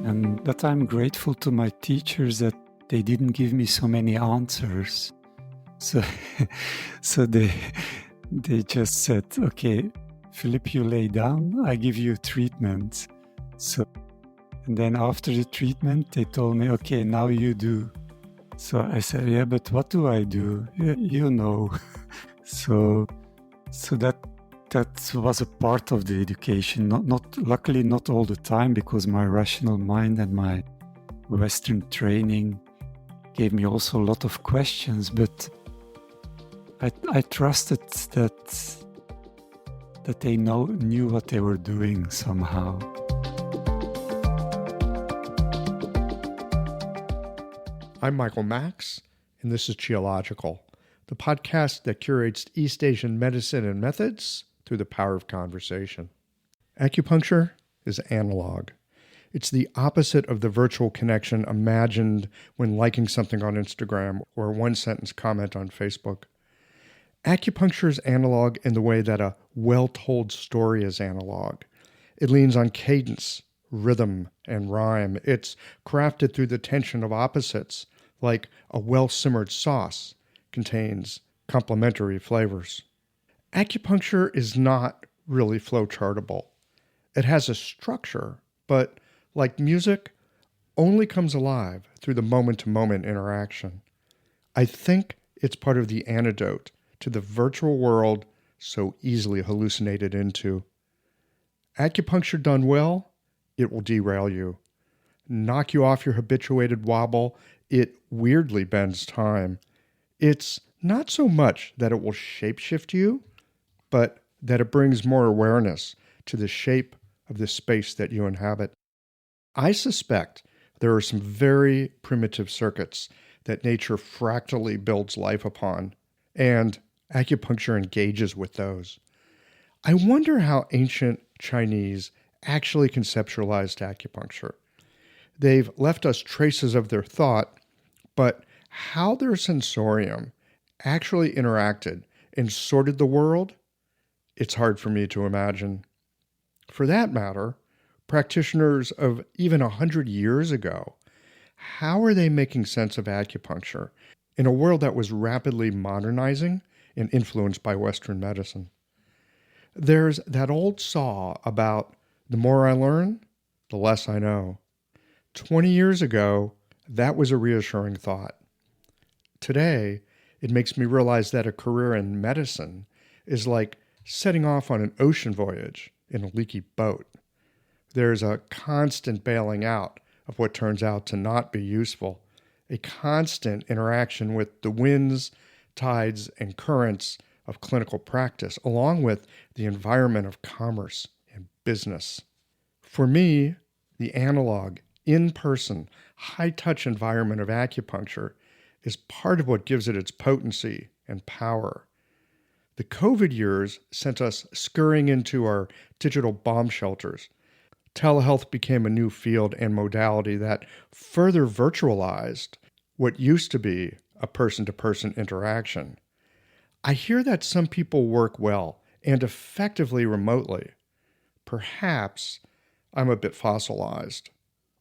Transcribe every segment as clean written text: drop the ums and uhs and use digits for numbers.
And that I'm grateful to my teachers that they didn't give me so many answers. So, so they just said, okay, Philippe, you lay down, I give you treatment. So, and then after the treatment, they told me, okay, now you do. So I said, yeah, but what do I do? You know. So that was a part of the education. Not luckily not all the time, because my rational mind and my Western training gave me also a lot of questions. But I trusted that they knew what they were doing somehow. I'm Michael Max, and this is Geological, the podcast that curates East Asian medicine and methods through the power of conversation. Acupuncture is analog. It's the opposite of the virtual connection imagined when liking something on Instagram or a one-sentence comment on Facebook. Acupuncture is analog in the way that a well-told story is analog. It leans on cadence, rhythm, and rhyme. It's crafted through the tension of opposites, like a well-simmered sauce contains complementary flavors. Acupuncture is not really flowchartable. It has a structure, but like music, only comes alive through the moment-to-moment interaction. I think it's part of the antidote to the virtual world so easily hallucinated into. Acupuncture done well, it will derail you. Knock you off your habituated wobble, it weirdly bends time. It's not so much that it will shapeshift you, but that it brings more awareness to the shape of the space that you inhabit. I suspect there are some very primitive circuits that nature fractally builds life upon, and acupuncture engages with those. I wonder how ancient Chinese actually conceptualized acupuncture. They've left us traces of their thought, but how their sensorium actually interacted and sorted the world, it's hard for me to imagine. For that matter, practitioners of even 100 years ago, how are they making sense of acupuncture in a world that was rapidly modernizing and influenced by Western medicine? There's that old saw about the more I learn, the less I know. 20 years ago, that was a reassuring thought. Today, it makes me realize that a career in medicine is like setting off on an ocean voyage in a leaky boat. There's a constant bailing out of what turns out to not be useful, a constant interaction with the winds, tides, and currents of clinical practice, along with the environment of commerce and business. For me, the analog, in-person, high-touch environment of acupuncture is part of what gives it its potency and power. The COVID years sent us scurrying into our digital bomb shelters. Telehealth became a new field and modality that further virtualized what used to be a person-to-person interaction. I hear that some people work well and effectively remotely. Perhaps I'm a bit fossilized,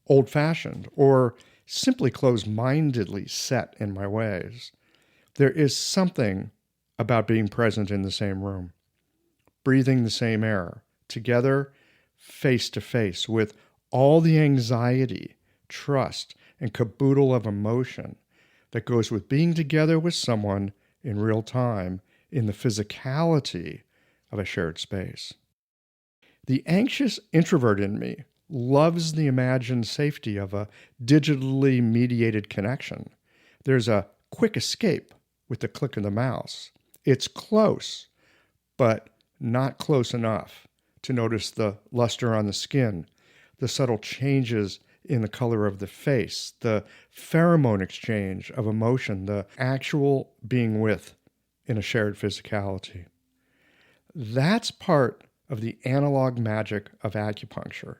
old-fashioned, or simply closed-mindedly set in my ways. There is something about being present in the same room, breathing the same air, together, face-to-face, with all the anxiety, trust, and caboodle of emotion that goes with being together with someone in real time in the physicality of a shared space. The anxious introvert in me loves the imagined safety of a digitally mediated connection. There's a quick escape with the click of the mouse. It's close, but not close enough to notice the luster on the skin, the subtle changes in the color of the face, the pheromone exchange of emotion, the actual being with in a shared physicality. That's part of the analog magic of acupuncture.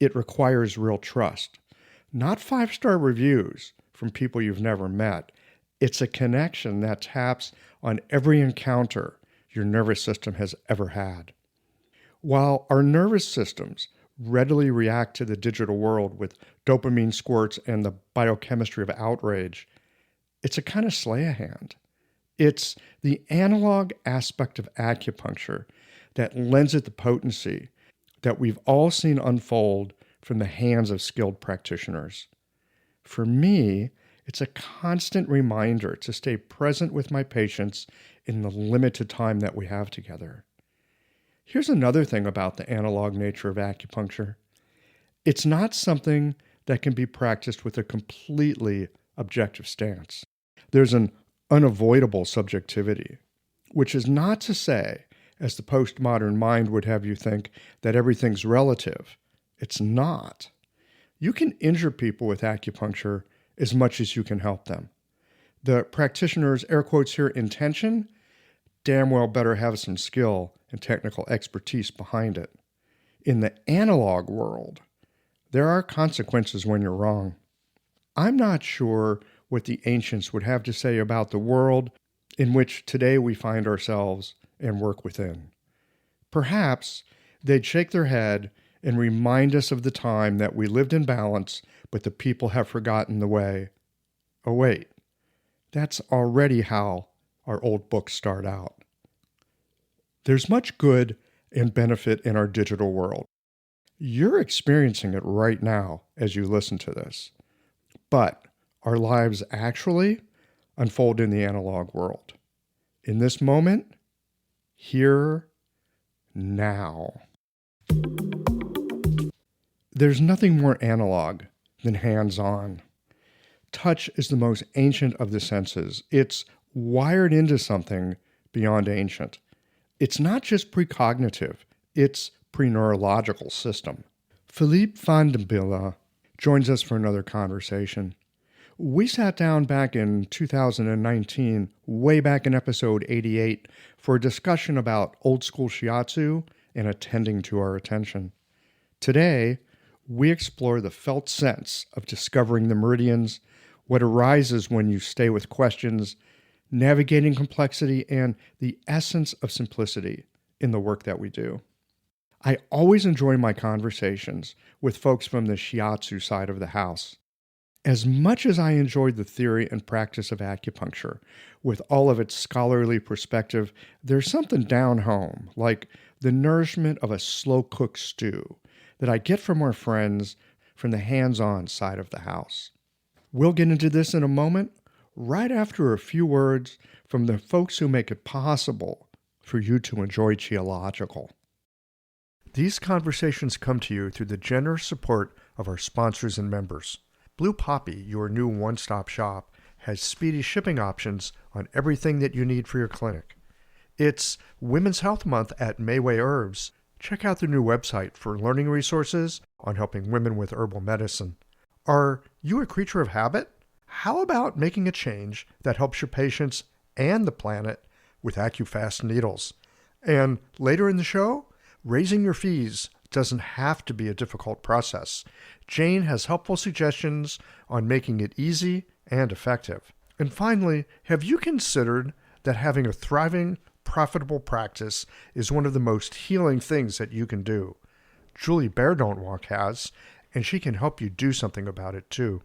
It requires real trust, not 5-star reviews from people you've never met. It's a connection that taps on every encounter your nervous system has ever had. While our nervous systems readily react to the digital world with dopamine squirts and the biochemistry of outrage, it's a kind of slay a hand. It's the analog aspect of acupuncture that lends it the potency that we've all seen unfold from the hands of skilled practitioners. For me, it's a constant reminder to stay present with my patients in the limited time that we have together. Here's another thing about the analog nature of acupuncture. It's not something that can be practiced with a completely objective stance. There's an unavoidable subjectivity, which is not to say, as the postmodern mind would have you think, that everything's relative. It's not. You can injure people with acupuncture as much as you can help them. The practitioner's, air quotes here, intention, damn well better have some skill and technical expertise behind it. In the analog world, there are consequences when you're wrong. I'm not sure what the ancients would have to say about the world in which today we find ourselves and work within. Perhaps they'd shake their head and remind us of the time that we lived in balance, but the people have forgotten the way. Oh wait, that's already how our old books start out. There's much good and benefit in our digital world. You're experiencing it right now as you listen to this. But our lives actually unfold in the analog world. In this moment, here, now. There's nothing more analog than hands-on. Touch is the most ancient of the senses. It's wired into something beyond ancient. It's not just precognitive, it's pre-neurological system. Philippe Vandenabelle joins us for another conversation. We sat down back in 2019, way back in episode 88, for a discussion about old school shiatsu and attending to our attention. Today, we explore the felt sense of discovering the meridians, what arises when you stay with questions, navigating complexity, and the essence of simplicity in the work that we do. I always enjoy my conversations with folks from the shiatsu side of the house. As much as I enjoyed the theory and practice of acupuncture, with all of its scholarly perspective, there's something down home, like the nourishment of a slow-cooked stew, that I get from our friends from the hands-on side of the house. We'll get into this in a moment, right after a few words from the folks who make it possible for you to enjoy Qiological. These conversations come to you through the generous support of our sponsors and members. Blue Poppy, your new one-stop shop, has speedy shipping options on everything that you need for your clinic. It's Women's Health Month at Mayway Herbs. Check out their new website for learning resources on helping women with herbal medicine. Are you a creature of habit? How about making a change that helps your patients and the planet with AccuFast needles? And later in the show, raising your fees doesn't have to be a difficult process. Jane has helpful suggestions on making it easy and effective. And finally, have you considered that having a thriving, profitable practice is one of the most healing things that you can do? Julie Bear Don't Walk has, and she can help you do something about it too.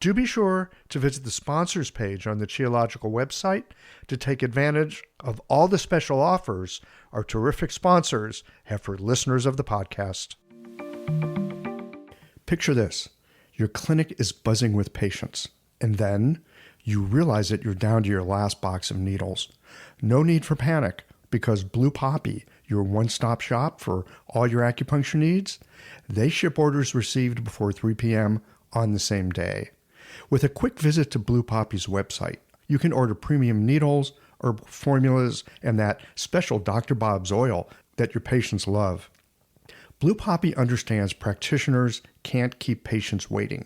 Do be sure to visit the sponsors page on the Qiological website to take advantage of all the special offers our terrific sponsors have for listeners of the podcast. Picture this. Your clinic is buzzing with patients, and then you realize that you're down to your last box of needles. No need for panic, because Blue Poppy, your one-stop shop for all your acupuncture needs, they ship orders received before 3 p.m. on the same day. With a quick visit to Blue Poppy's website, you can order premium needles, herbal formulas, and that special Dr. Bob's oil that your patients love. Blue Poppy understands practitioners can't keep patients waiting.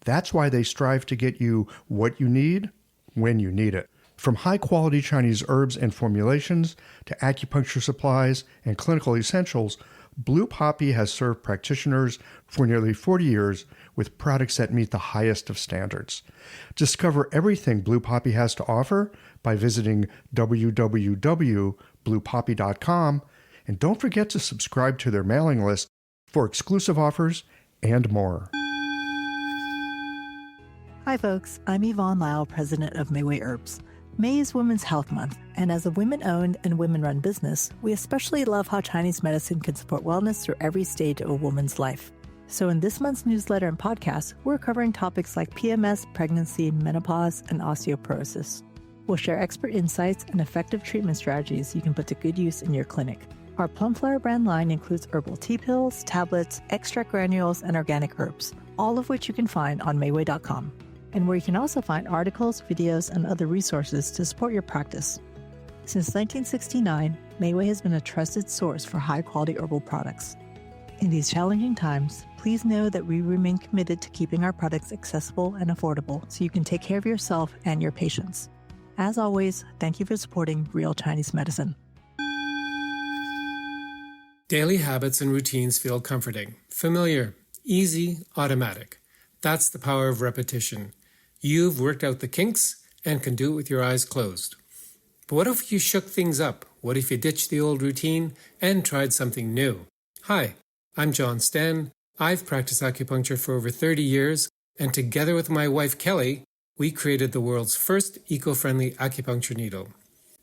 That's why they strive to get you what you need when you need it. From high-quality Chinese herbs and formulations to acupuncture supplies and clinical essentials, Blue Poppy has served practitioners for nearly 40 years with products that meet the highest of standards. Discover everything Blue Poppy has to offer by visiting www.bluepoppy.com, and don't forget to subscribe to their mailing list for exclusive offers and more. Hi folks, I'm Yvonne Lau, president of Mayway Herbs. May is Women's Health Month, and as a women-owned and women-run business, we especially love how Chinese medicine can support wellness through every stage of a woman's life. So in this month's newsletter and podcast, we're covering topics like PMS, pregnancy, menopause, and osteoporosis. We'll share expert insights and effective treatment strategies you can put to good use in your clinic. Our Plumflower brand line includes herbal tea pills, tablets, extract granules, and organic herbs, all of which you can find on Mayway.com, and where you can also find articles, videos, and other resources to support your practice. Since 1969, Mayway has been a trusted source for high-quality herbal products. In these challenging times, please know that we remain committed to keeping our products accessible and affordable so you can take care of yourself and your patients. As always, thank you for supporting Real Chinese Medicine. Daily habits and routines feel comforting, familiar, easy, automatic. That's the power of repetition. You've worked out the kinks and can do it with your eyes closed. But what if you shook things up? What if you ditched the old routine and tried something new? Hi, I'm John Sten. I've practiced acupuncture for over 30 years, and together with my wife Kelly, we created the world's first eco-friendly acupuncture needle.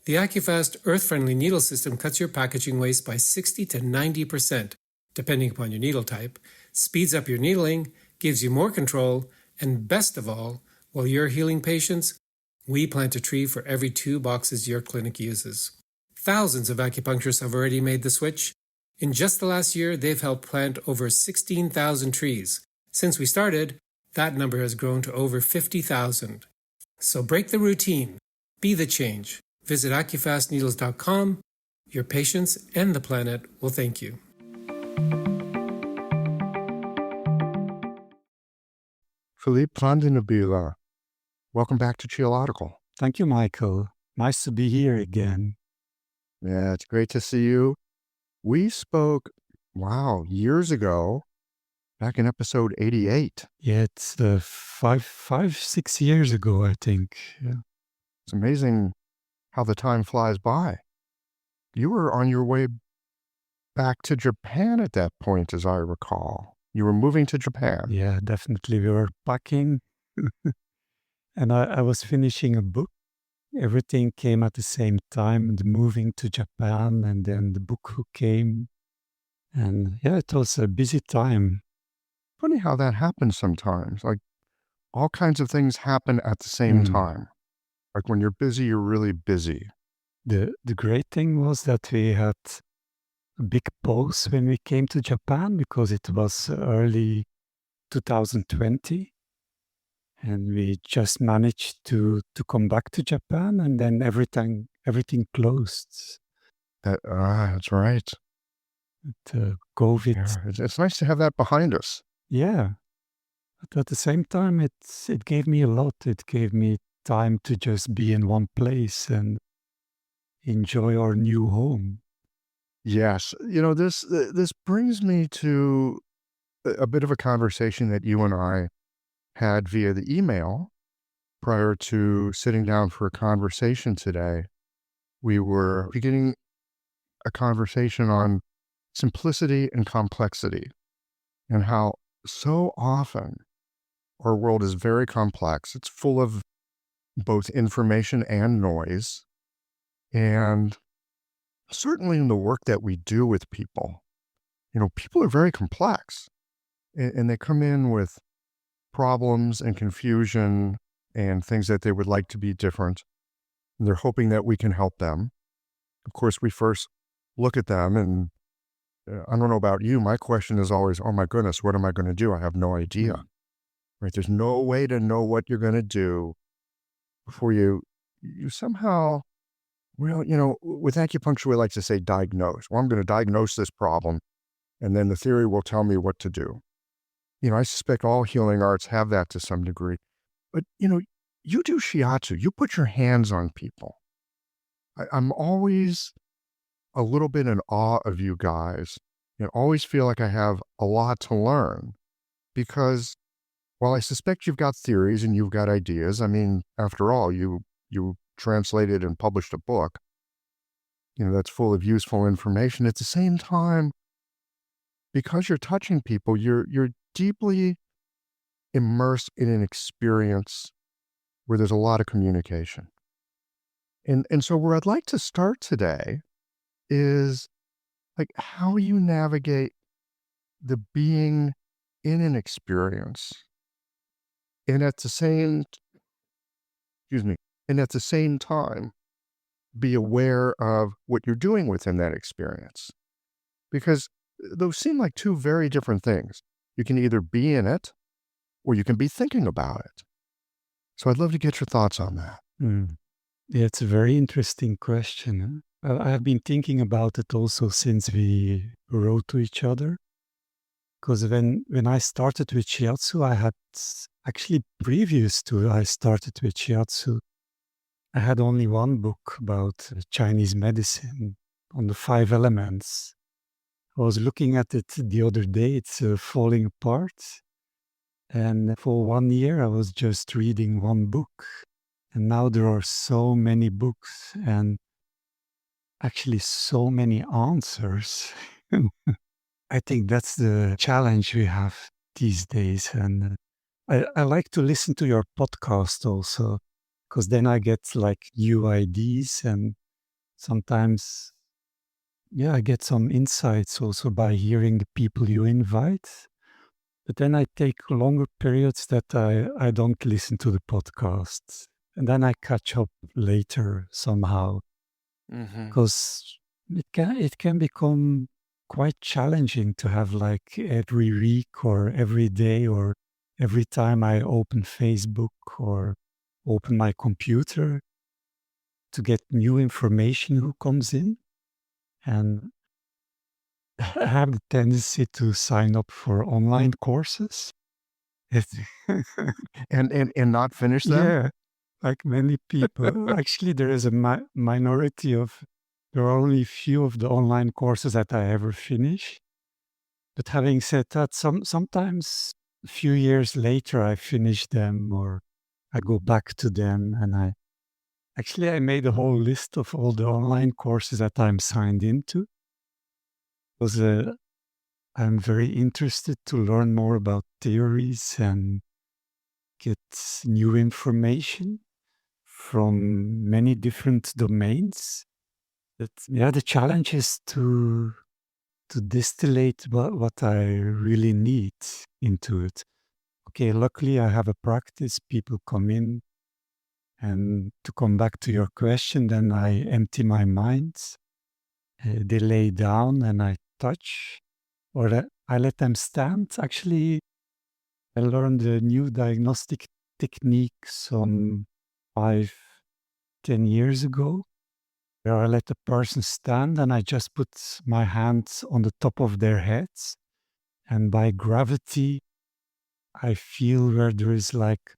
The AcuFast earth-friendly needle system cuts your packaging waste by 60 to 90%, depending upon your needle type, speeds up your needling, gives you more control, and best of all, while you're healing patients, we plant a tree for every 2 boxes your clinic uses. Thousands of acupuncturists have already made the switch. In just the last year, they've helped plant over 16,000 trees. Since we started, that number has grown to over 50,000. So break the routine. Be the change. Visit acufastneedles.com. Your patients and the planet will thank you. Philippe Vandenabelle, welcome back to Geological. Thank you, Michael. Nice to be here again. Yeah, it's great to see you. We spoke, years ago, back in episode 88. Yeah, it's 6 years ago, I think. Yeah. It's amazing how the time flies by. You were on your way back to Japan at that point, as I recall. You were moving to Japan. Yeah, definitely. We were packing, and I was finishing a book. Everything came at the same time, the moving to Japan, and then the book came. And yeah, it was a busy time. Funny how that happens sometimes. Like, all kinds of things happen at the same time. Like, when you're busy, you're really busy. The great thing was that we had a big pause when we came to Japan because it was early 2020. And we just managed to come back to Japan, and then everything closed. That's right. COVID. Yeah, it's nice to have that behind us. Yeah. But at the same time, it gave me a lot. It gave me time to just be in one place and enjoy our new home. Yes. This brings me to a bit of a conversation that you and I had via the email prior to sitting down for a conversation today. We were beginning a conversation on simplicity and complexity, and how so often our world is very complex. It's full of both information and noise. And certainly in the work that we do with people, people are very complex, and they come in with problems and confusion and things that they would like to be different. And they're hoping that we can help them. Of course, we first look at them, and I don't know about you, my question is always, oh my goodness, what am I going to do? I have no idea. Right? There's no way to know what you're going to do before you somehow, with acupuncture, we like to say diagnose. Well, I'm going to diagnose this problem, and then the theory will tell me what to do. I suspect all healing arts have that to some degree. But, you do shiatsu. You put your hands on people. I'm always a little bit in awe of you guys. I always feel like I have a lot to learn, because while I suspect you've got theories and you've got ideas, I mean, after all, you translated and published a book, that's full of useful information. At the same time, because you're touching people, you're deeply immersed in an experience where there's a lot of communication. And so where I'd like to start today is like how you navigate the being in an experience and at the same and at the same time be aware of what you're doing within that experience. Because those seem like two very different things. You can either be in it or you can be thinking about it. So I'd love to get your thoughts on that. Yeah, it's a very interesting question. I have been thinking about it also since we wrote to each other. Because when I started with Shiatsu, I had actually previous to I started with Shiatsu, I had only one book about Chinese medicine on the 5 elements. I was looking at it the other day, it's falling apart. And for 1 year, I was just reading one book. And now there are so many books and actually so many answers. I think that's the challenge we have these days. And I like to listen to your podcast also, because then I get like new ideas and sometimes, I get some insights also by hearing the people you invite. But then I take longer periods that I don't listen to the podcast. And then I catch up later somehow. Because it can become quite challenging to have like every week or every day or every time I open Facebook or open my computer to get new information who comes in. And I have the tendency to sign up for online courses. And not finish them? Yeah, like many people. Actually, there is a minority of, there are only a few of the online courses that I ever finish. But having said that, sometimes a few years later, I finish them or I go back to them and I made a whole list of all the online courses that I'm signed into. Because I'm very interested to learn more about theories and get new information from many different domains. But the challenge is to distillate what I really need into it. Okay, luckily I have a practice. People come in, and to come back to your question, then I empty my mind. They lay down and I touch, or I let them stand. Actually, I learned a new diagnostic technique some 5-10 years ago, where I let the person stand and I just put my hands on the top of their heads. And by gravity, I feel where there is like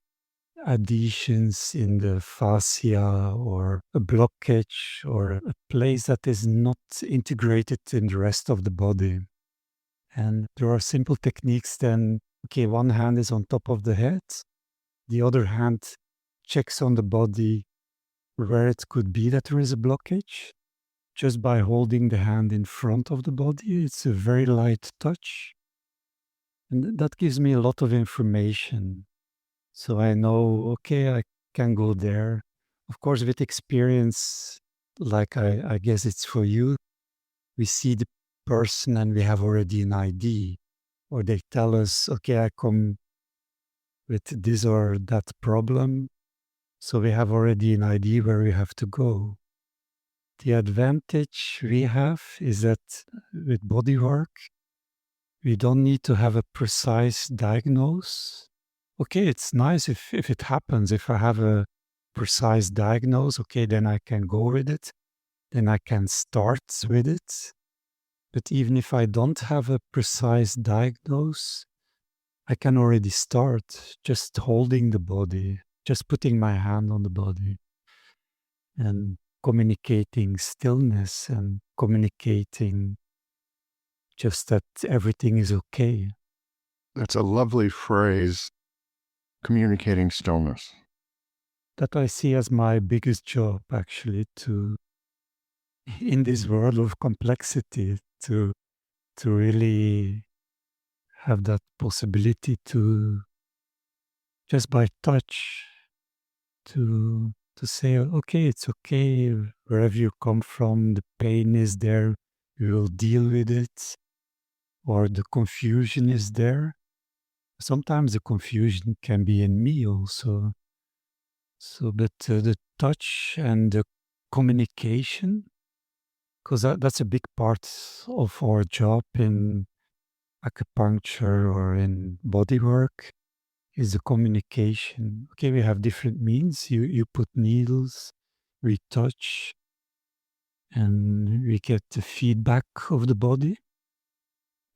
adhesions in the fascia or a blockage or a place that is not integrated in the rest of the body. And there are simple techniques then. Okay, one hand is on top of the head, the other hand checks on the body where it could be that there is a blockage. Just by holding the hand in front of the body, it's a very light touch. And that gives me a lot of information. So I know, okay, I can go there. Of course, with experience, like I guess it's for you, we see the person and we have already an ID. Or they tell us, okay, I come with this or that problem. So we have already an idea where we have to go. The advantage we have is that with body work, we don't need to have a precise diagnose. Okay, it's nice if it happens. If I have a precise diagnose, okay, then I can go with it. Then I can start with it. But even if I don't have a precise diagnose, I can already start just holding the body, just putting my hand on the body and communicating stillness and communicating just that everything is okay. That's a lovely phrase, communicating stillness. That I see as my biggest job, actually, in this world of complexity, to really have that possibility to, just by touch, to say, okay, it's okay, wherever you come from, the pain is there, we will deal with it, or the confusion is there. Sometimes the confusion can be in me also. So, but the touch and the communication, because that's a big part of our job in acupuncture or in bodywork, is the communication. Okay, we have different means. You put needles, we touch, and we get the feedback of the body.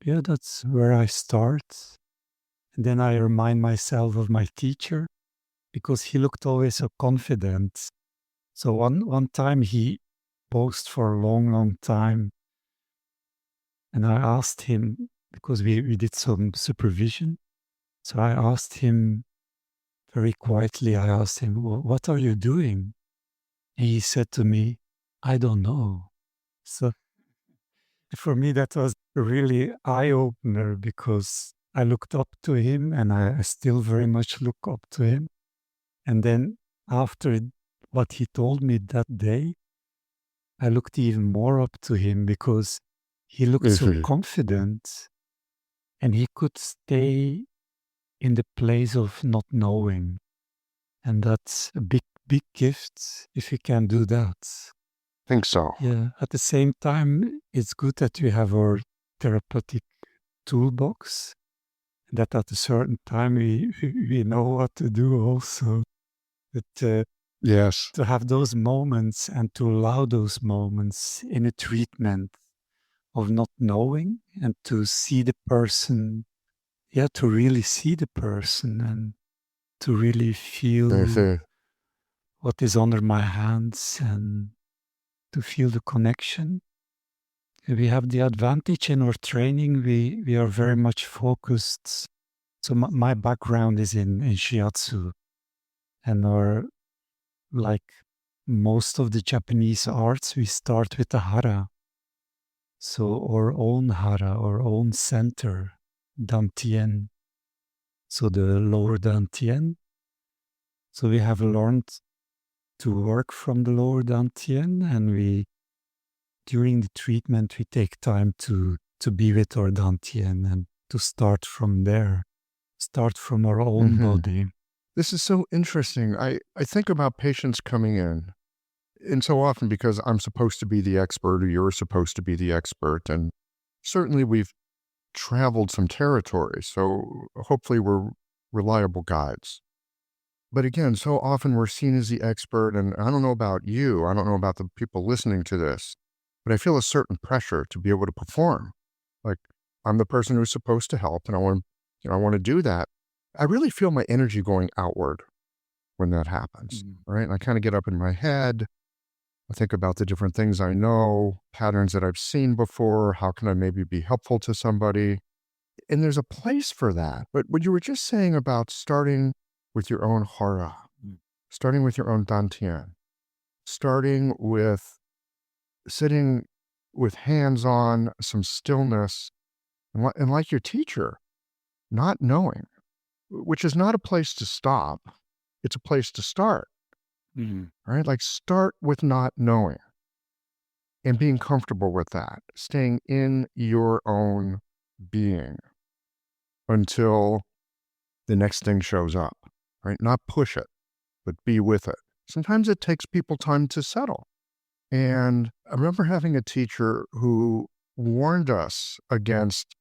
Yeah, that's where I start. And then I remind myself of my teacher, because he looked always so confident. So one time he paused for a long time, and I asked him, because we did some supervision. So I asked him very quietly, I asked him, what are you doing? And he said to me, I don't know. So for me, that was a really eye-opener, because I looked up to him, and I still very much look up to him. And then after what he told me that day, I looked even more up to him, because he looked so confident, and he could stay in the place of not knowing. And that's a big, big gift if you can do that. Think so. Yeah. At the same time, it's good that we have our therapeutic toolbox, that at a certain time we know what to do also. But Yes. to have those moments and to allow those moments in a treatment of not knowing, and to see the person, to really see the person, and to really feel what is under my hands, and to feel the connection. We have the advantage in our training, we are very much focused. So my background is in shiatsu, and like most of the Japanese arts, we start with the hara. So our own hara, our own center, Dantien. So the lower Dantien. So we have learned to work from the lower Dantien, and during the treatment, we take time to be with our Dantien, and to start from there, start from our own body. This is so interesting. I think about patients coming in, and so often, because I'm supposed to be the expert or you're supposed to be the expert, and certainly we've traveled some territory, so hopefully we're reliable guides. But again, so often we're seen as the expert, and I don't know about you, I don't know about the people listening to this, but I feel a certain pressure to be able to perform. Like, I'm the person who's supposed to help, and I want to do that. I really feel my energy going outward when that happens, right? And I kind of get up in my head. I think about the different things I know, patterns that I've seen before. How can I maybe be helpful to somebody? And there's a place for that. But what you were just saying about starting with your own hara, starting with your own dantien, starting with sitting with hands on, some stillness, and like your teacher, not knowing, which is not a place to stop. It's a place to start, right? Like, start with not knowing and being comfortable with that, staying in your own being until the next thing shows up, right? Not push it, but be with it. Sometimes it takes people time to settle. And I remember having a teacher who warned us against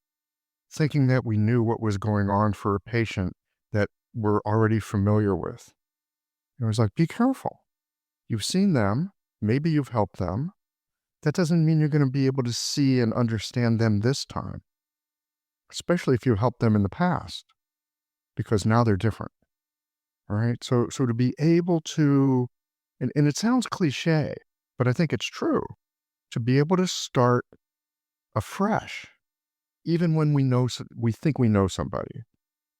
thinking that we knew what was going on for a patient that we're already familiar with. It was like, be careful. You've seen them. Maybe you've helped them. That doesn't mean you're going to be able to see and understand them this time, especially if you helped them in the past, because now they're different. All right. So to be able to, and it sounds cliche, but I think it's true, to be able to start afresh, even when we think we know somebody.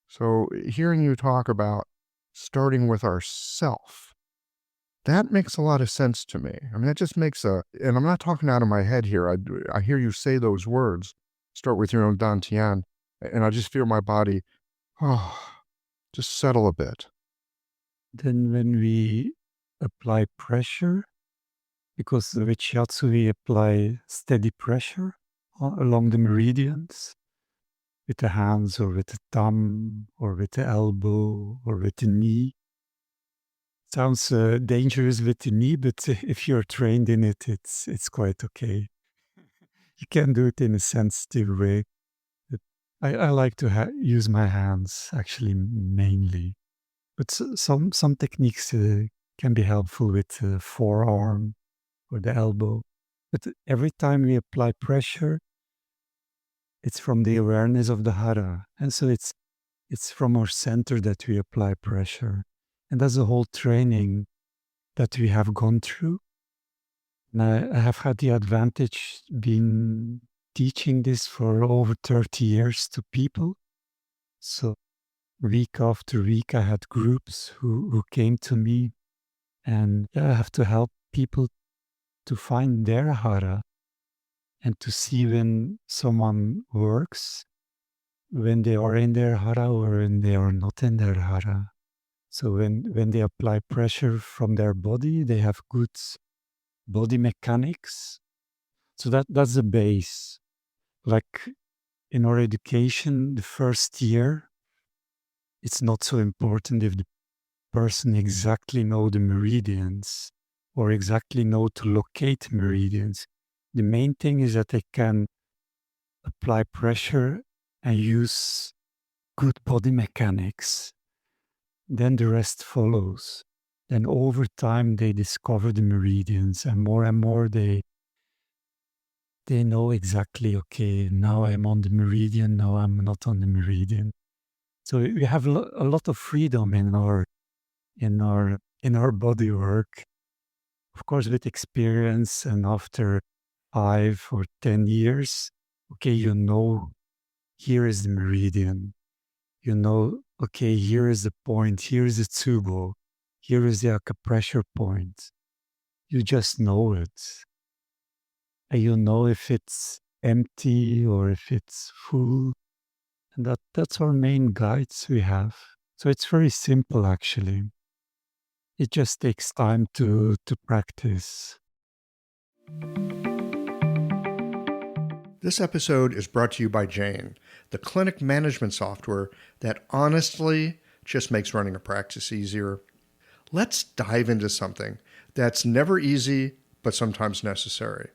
So hearing you talk about starting with ourself, that makes a lot of sense to me. I mean, that just makes and I'm not talking out of my head here. I hear you say those words, start with your own dantien. And I just feel my body, just settle a bit. Then when we apply pressure, because with shiatsu we apply steady pressure along the meridians, with the hands or with the thumb or with the elbow or with the knee. Sounds dangerous with the knee, but if you're trained in it, it's quite okay. You can do it in a sensitive way. But I like to use my hands actually mainly. But some techniques can be helpful with the forearm or the elbow. But every time we apply pressure, it's from the awareness of the hara. And so it's from our center that we apply pressure. And that's a whole training that we have gone through. And I have had the advantage being teaching this for over 30 years to people. So week after week, I had groups who came to me, and I have to help people to find their hara and to see when someone works, when they are in their hara or when they are not in their hara. So when they apply pressure from their body, they have good body mechanics. So that's the base. Like in our education, the first year, it's not so important if the person exactly know the meridians or exactly know to locate meridians. The main thing is that they can apply pressure and use good body mechanics. Then the rest follows. Then over time they discover the meridians, and more they know exactly, okay, now I'm on the meridian, now I'm not on the meridian. So we have a lot of freedom in our body work. Of course, with experience and after 5 or 10 years, okay, you know, here is the meridian. You know, okay, here is the point, here is the tsubo, here is the acupressure point. You just know it. And you know if it's empty or if it's full. And that's our main guides we have. So it's very simple actually. It just takes time to practice. This episode is brought to you by Jane, the clinic management software that honestly just makes running a practice easier. Let's dive into something that's never easy, but sometimes necessary: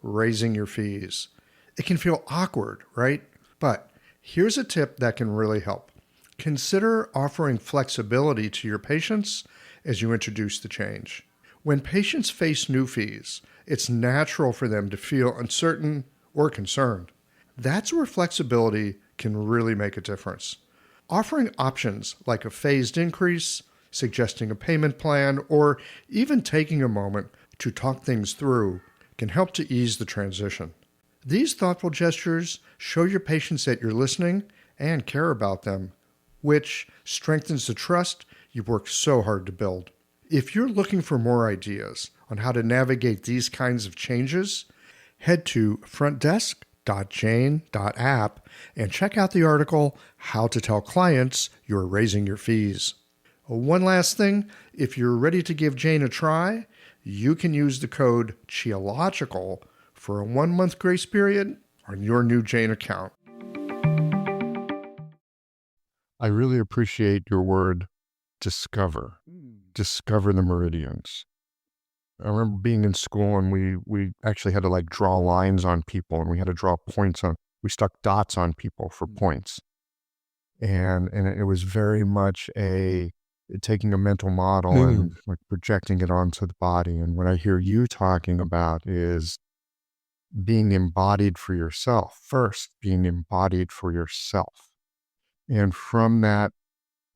raising your fees. It can feel awkward, right? But here's a tip that can really help. Consider offering flexibility to your patients as you introduce the change. When patients face new fees, it's natural for them to feel uncertain or concerned. That's where flexibility can really make a difference. Offering options like a phased increase, suggesting a payment plan, or even taking a moment to talk things through can help to ease the transition. These thoughtful gestures show your patients that you're listening and care about them, which strengthens the trust you've worked so hard to build. If you're looking for more ideas on how to navigate these kinds of changes, head to frontdesk.jane.app and check out the article, How to Tell Clients You're Raising Your Fees. One last thing, if you're ready to give Jane a try, you can use the code CHIOLOGICAL for a 1-month grace period on your new Jane account. I really appreciate your word, discover. Discover the meridians. I remember being in school and we actually had to draw lines on people, and we had to draw points on, we stuck dots on people for points. And it was very much taking a mental model and projecting it onto the body. And what I hear you talking about is being embodied for yourself. First, being embodied for yourself. And from that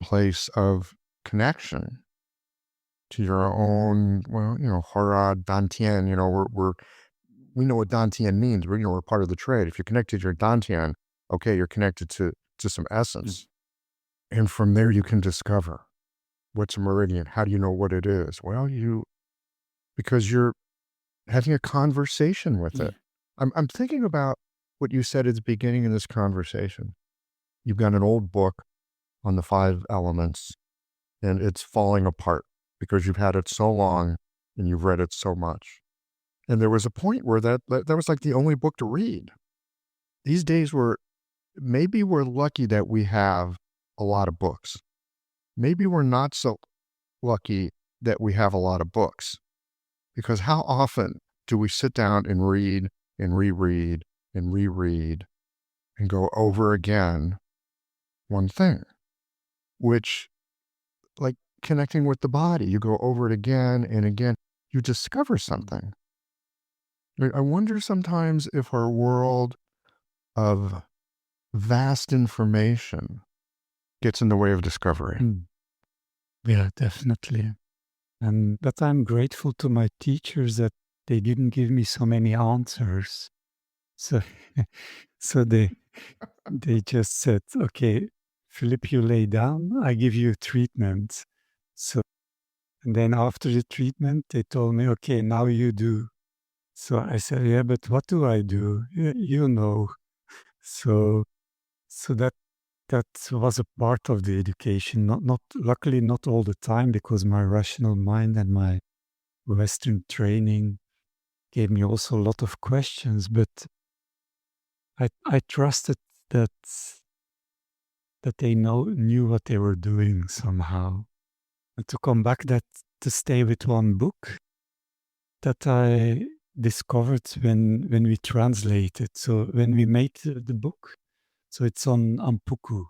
place of connection to your own, hara, dantian, we know what dantian means. We're part of the trade. If you're connected to your dantian, okay, you're connected to some essence. And from there you can discover what's a meridian. How do you know what it is? Well, because you're having a conversation with it. I'm thinking about what you said at the beginning of this conversation. you've got an old book on the 5 elements and it's falling apart because you've had it so long and you've read it so much. And there was a point where that was like the only book to read. These days maybe we're lucky that we have a lot of books. Maybe we're not so lucky that we have a lot of books, because how often do we sit down and read and reread and reread and go over again one thing, which, like connecting with the body, you go over it again and again, you discover something. I wonder sometimes if our world of vast information gets in the way of discovery. Yeah, definitely. And that I'm grateful to my teachers that they didn't give me so many answers. So, so they just said, okay, Philippe, you lay down, I give you treatment. So, and then after the treatment, they told me, okay, now you do. So I said, yeah, but what do I do? You know. So that was a part of the education. Not luckily not all the time, because my rational mind and my Western training gave me also a lot of questions. But I trusted that they knew what they were doing somehow. And to come back, to stay with one book that I discovered when we translated. So when we made the book, so it's on Ampuku.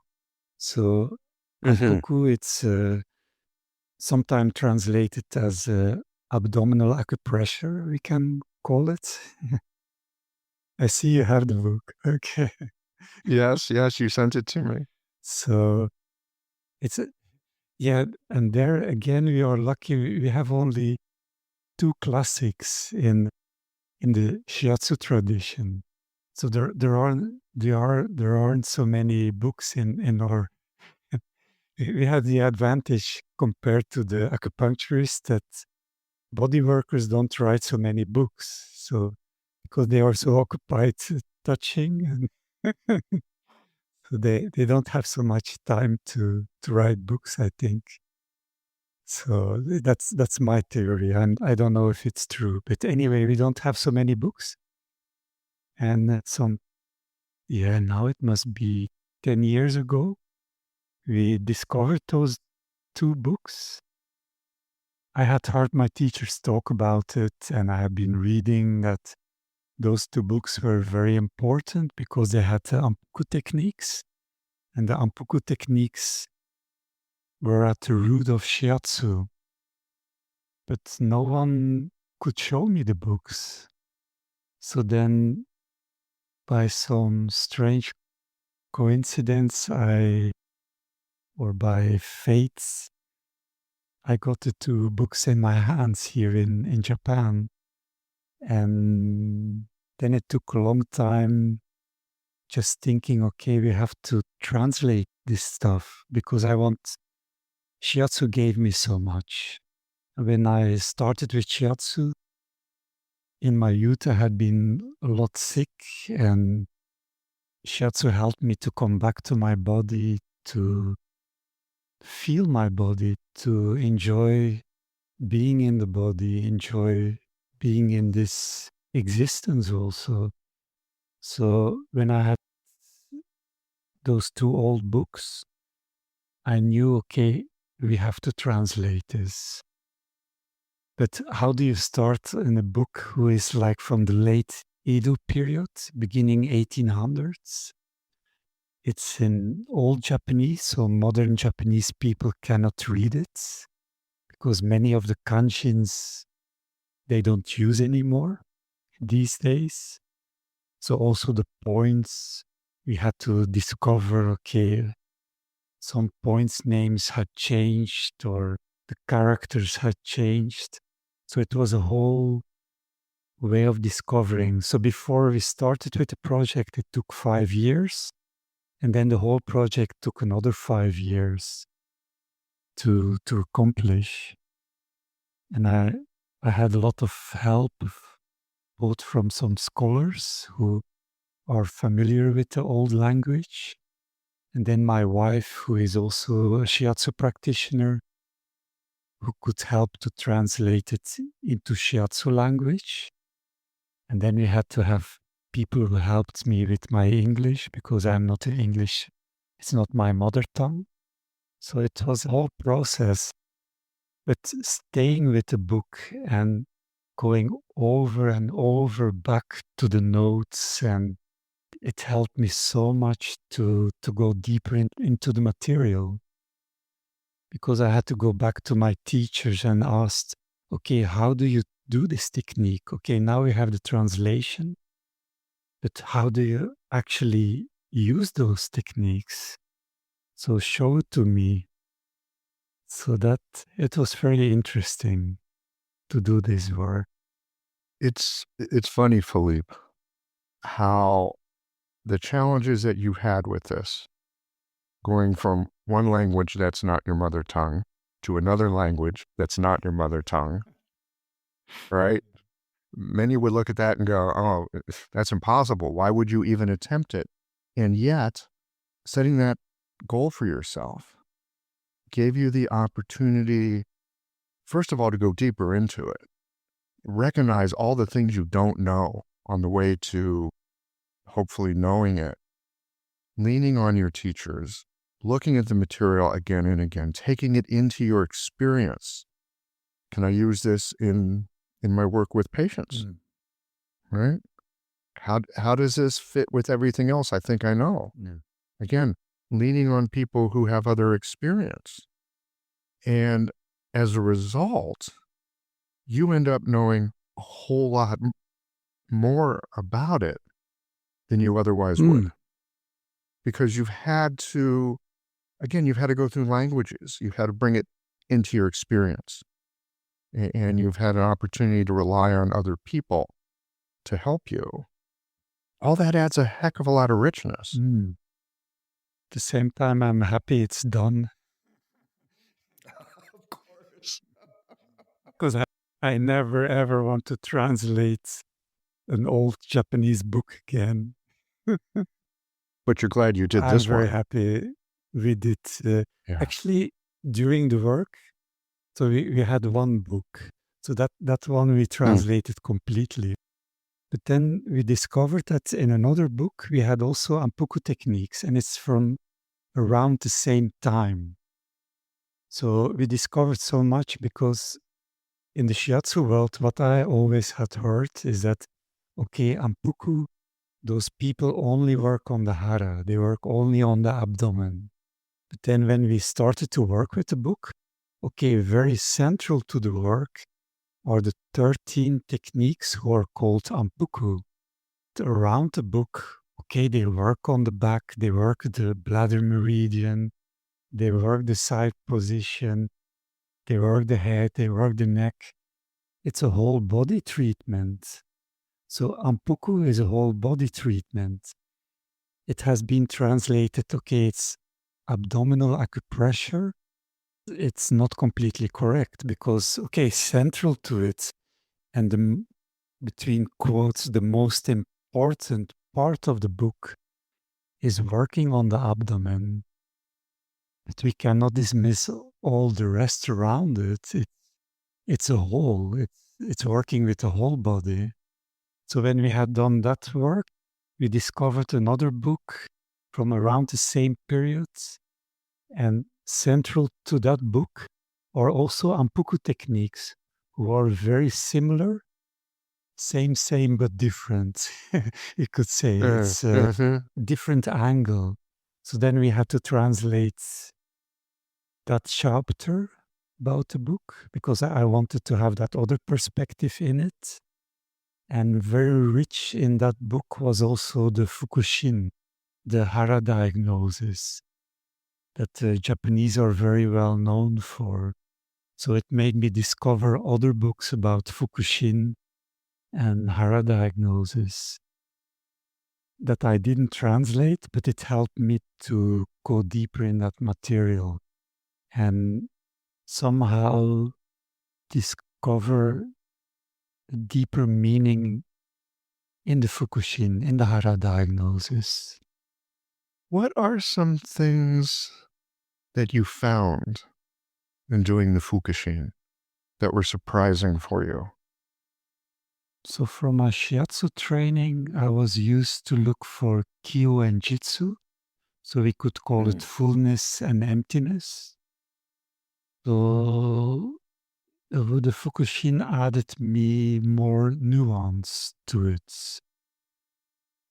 So Ampuku, it's sometimes translated as abdominal acupressure, we can call it. I see you have the book. Okay. Yes, you sent it to me. So it's yeah, and there again we are lucky. We have only 2 classics in the shiatsu tradition. So there aren't so many books in our. We have the advantage compared to the acupuncturists that body workers don't write so many books. So because they are so occupied touching, and so they don't have so much time to write books, I think. So that's my theory, and I don't know if it's true. But anyway, we don't have so many books. And now it must be 10 years ago, we discovered those 2 books. I had heard my teachers talk about it, and I have been reading that those 2 books were very important because they had the Ampuku techniques, and the Ampuku techniques were at the root of shiatsu. But no one could show me the books. So then, by some strange coincidence, or by fate, I got the 2 books in my hands here in Japan. And then it took a long time just thinking, okay, we have to translate this stuff because shiatsu gave me so much. When I started with shiatsu, in my youth, I had been a lot sick, and shiatsu helped me to come back to my body, to feel my body, to enjoy being in the body, enjoy being in this existence also. So when I had those 2 old books, I knew, okay, we have to translate this. But how do you start in a book who is like from the late Edo period, beginning 1800s? It's in old Japanese, so modern Japanese people cannot read it because many of the kanjins they don't use anymore these days. So also the points we had to discover, okay, some points names had changed or the characters had changed. So it was a whole way of discovering. So before we started with the project, it took 5 years. And then the whole project took another 5 years to accomplish. And I had a lot of help, both from some scholars who are familiar with the old language, And then my wife, who is also a shiatsu practitioner, who could help to translate it into shiatsu language. And then we had to have people who helped me with my English, because I'm not in English. It's not my mother tongue. So it was a whole process. But staying with the book and going over and over back to the notes, and it helped me so much to go deeper into the material, because I had to go back to my teachers and ask, okay, how do you do this technique? Okay, now we have the translation, but how do you actually use those techniques? So show it to me. So that it was very interesting to do this work. It's funny, Philippe, how the challenges that you had with this, going from one language that's not your mother tongue to another language that's not your mother tongue, right? Many would look at that and go, oh, that's impossible. Why would you even attempt it? And yet, setting that goal for yourself gave you the opportunity, first of all, to go deeper into it, recognize all the things you don't know on the way to hopefully knowing it, leaning on your teachers, looking at the material again and again, taking it into your experience. Can I use this in my work with patients? Right? How does this fit with everything else I think I know? Again, leaning on people who have other experience. And as a result, you end up knowing a whole lot more about it than you otherwise would. Because you've had to go through languages. You've had to bring it into your experience. And you've had an opportunity to rely on other people to help you. All that adds a heck of a lot of richness. At the same time, I'm happy it's done. Of course. Because I never ever want to translate an old Japanese book again. But you're glad you did this I'm very one. happy we did. Actually, during the work, so we had one book. So that one we translated completely. But then we discovered that in another book, we had also Ampuku techniques, and it's from around the same time. So we discovered so much, because in the shiatsu world, what I always had heard is that, okay, Ampuku, those people only work on the hara, they work only on the abdomen. But then when we started to work with the book, okay, very central to the work are the 13 techniques who are called Ampuku. Around the book, okay, they work on the back, they work the bladder meridian, they work the side position, they work the head, they work the neck. It's a whole body treatment. So Ampuku is a whole body treatment. It has been translated, okay, it's abdominal acupressure. It's not completely correct, because, okay, central to it, and between quotes, the most important part of the book is working on the abdomen. But we cannot dismiss all the rest around it. It's a whole. It's working with the whole body. So when we had done that work, we discovered another book from around the same period, and central to that book are also Ampuku techniques, who are very similar, same but different. You could say it's a different angle. So then we had to translate that chapter about the book, because I wanted to have that other perspective in it. And very rich in that book was also the Fukushin, the hara diagnosis, that the Japanese are very well known for. So it made me discover other books about Fukushin and hara diagnosis that I didn't translate, but it helped me to go deeper in that material and somehow discover a deeper meaning in the Fukushin, in the hara diagnosis. What are some things that you found in doing the Fukushin that were surprising for you? So from my shiatsu training, I was used to look for kyo and jitsu. So we could call it fullness and emptiness. So the Fukushin added me more nuance to it.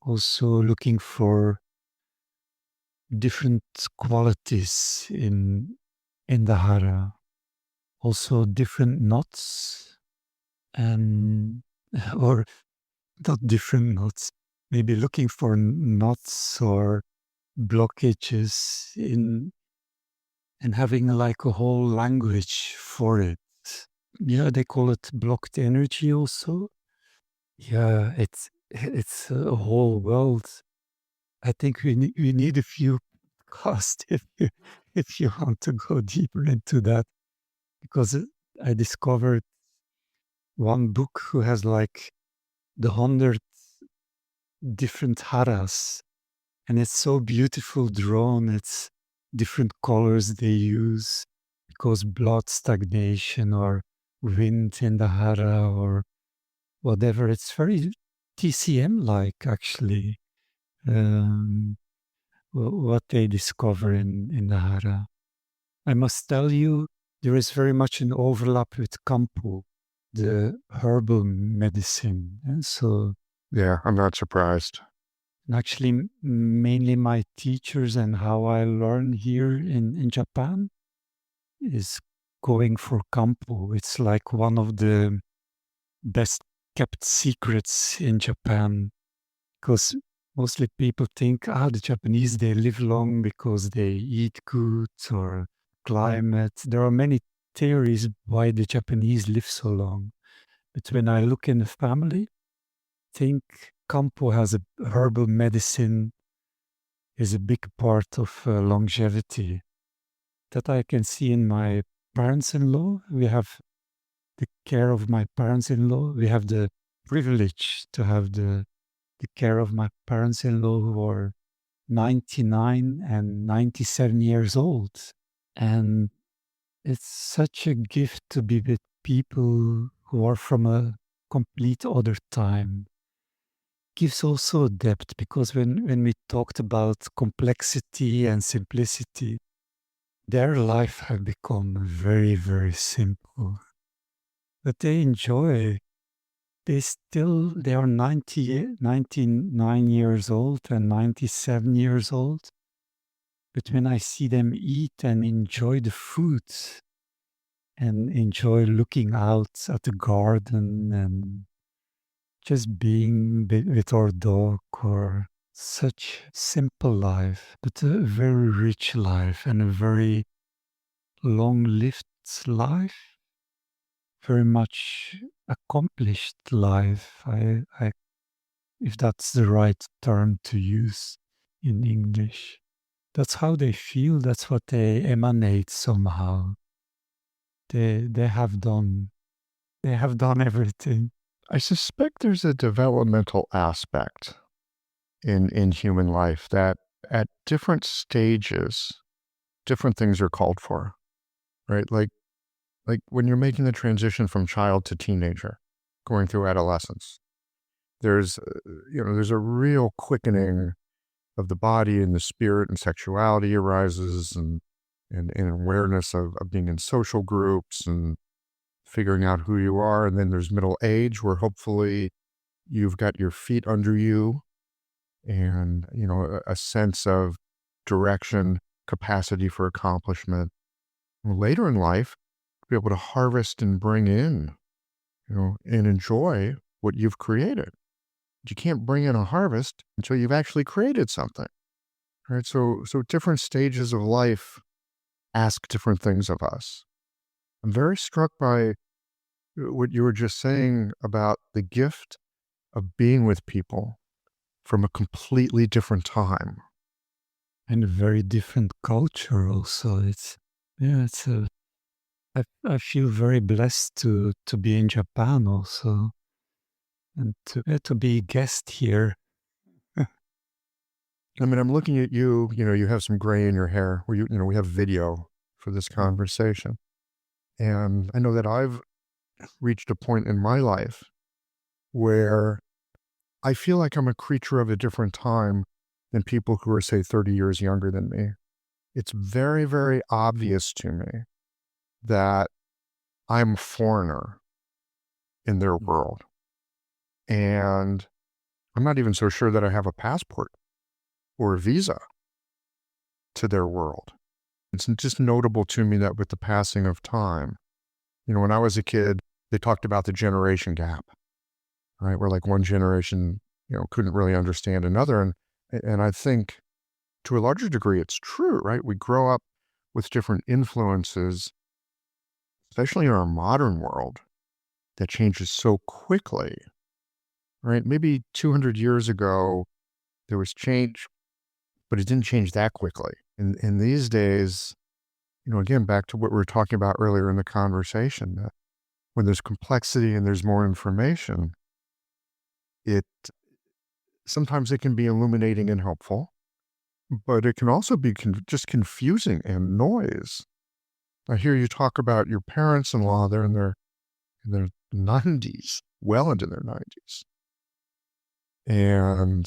Also looking for different qualities in the hara. Also different knots and or not different knots. Maybe looking for knots or blockages in and having like a whole language for it. Yeah, they call it blocked energy also. Yeah, it's a whole world. I think we need a few casts if you want to go deeper into that, because I discovered one book who has like the 100 different haras, and it's so beautiful drawn. It's different colors they use because blood stagnation or wind in the hara or whatever. It's very TCM like actually. What they discover in the hara. I must tell you, there is very much an overlap with Kampu, the herbal medicine. And so, Yeah, I'm not surprised. actually, mainly my teachers and how I learn here in Japan is going for Kampu. It's like one of the best kept secrets in Japan because mostly people think, the Japanese, they live long because they eat good or climate. There are many theories why the Japanese live so long. But when I look in the family, I think Kampo has a herbal medicine is a big part of longevity. That I can see in my parents-in-law. We have the care of my parents-in-law. We have the privilege to have the care of my parents-in-law who are 99 and 97 years old. And it's such a gift to be with people who are from a complete other time. Gives also a depth because when we talked about complexity and simplicity, their life had become very, very simple. But they enjoy. They are 99 years old and 97 years old. But when I see them eat and enjoy the food and enjoy looking out at the garden and just being with our dog, or such simple life, but a very rich life and a very long-lived life, very much accomplished life. If that's the right term to use in English. That's how they feel, that's what they emanate somehow. They have done everything. I suspect there's a developmental aspect in human life that at different stages, different things are called for, right? Like when you're making the transition from child to teenager, going through adolescence, there's there's a real quickening of the body and the spirit, and sexuality arises, and awareness of being in social groups and figuring out who you are. And then there's middle age, where hopefully you've got your feet under you and, a sense of direction, capacity for accomplishment. Later in life, be able to harvest and bring in, and enjoy what you've created. You can't bring in a harvest until you've actually created something, right? So different stages of life ask different things of us. I'm very struck by what you were just saying about the gift of being with people from a completely different time. And a very different culture also. I feel very blessed to be in Japan also, and to be a guest here. I mean, I'm looking at you, you have some gray in your hair where we have video for this conversation. And I know that I've reached a point in my life where I feel like I'm a creature of a different time than people who are, say, 30 years younger than me. It's very, very obvious to me that I'm a foreigner in their world. And I'm not even so sure that I have a passport or a visa to their world. It's just notable to me that with the passing of time, when I was a kid, they talked about the generation gap, right? Where like one generation, couldn't really understand another. And I think to a larger degree, it's true, right? We grow up with different influences, especially in our modern world, that changes so quickly, right? Maybe 200 years ago, there was change, but it didn't change that quickly. And these days, again, back to what we were talking about earlier in the conversation, that when there's complexity and there's more information, sometimes it can be illuminating and helpful, but it can also be just confusing and noise. I hear you talk about your parents-in-law, they're in their 90s, well into their 90s. And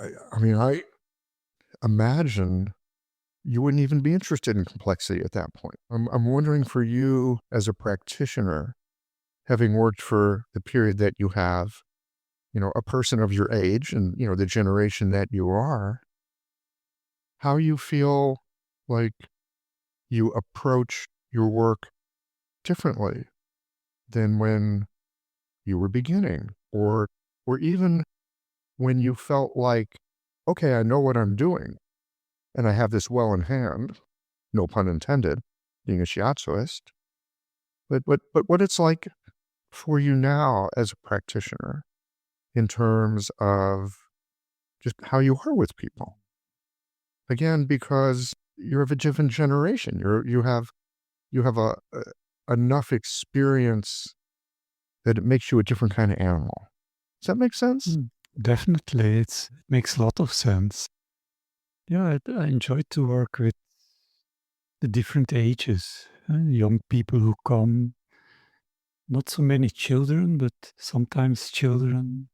I imagine you wouldn't even be interested in complexity at that point. I'm wondering for you as a practitioner, having worked for the period that you have, a person of your age and, the generation that you are, how you feel like you approach your work differently than when you were beginning, or even when you felt like, okay, I know what I'm doing and I have this well in hand, no pun intended, being a shiatsuist, but what it's like for you now as a practitioner in terms of just how you are with people. Again, because you're of a different generation, you have enough experience that it makes you a different kind of animal. Does that make sense? Definitely, it makes a lot of sense. Yeah, I enjoy to work with the different ages, young people who come, not so many children, but sometimes children.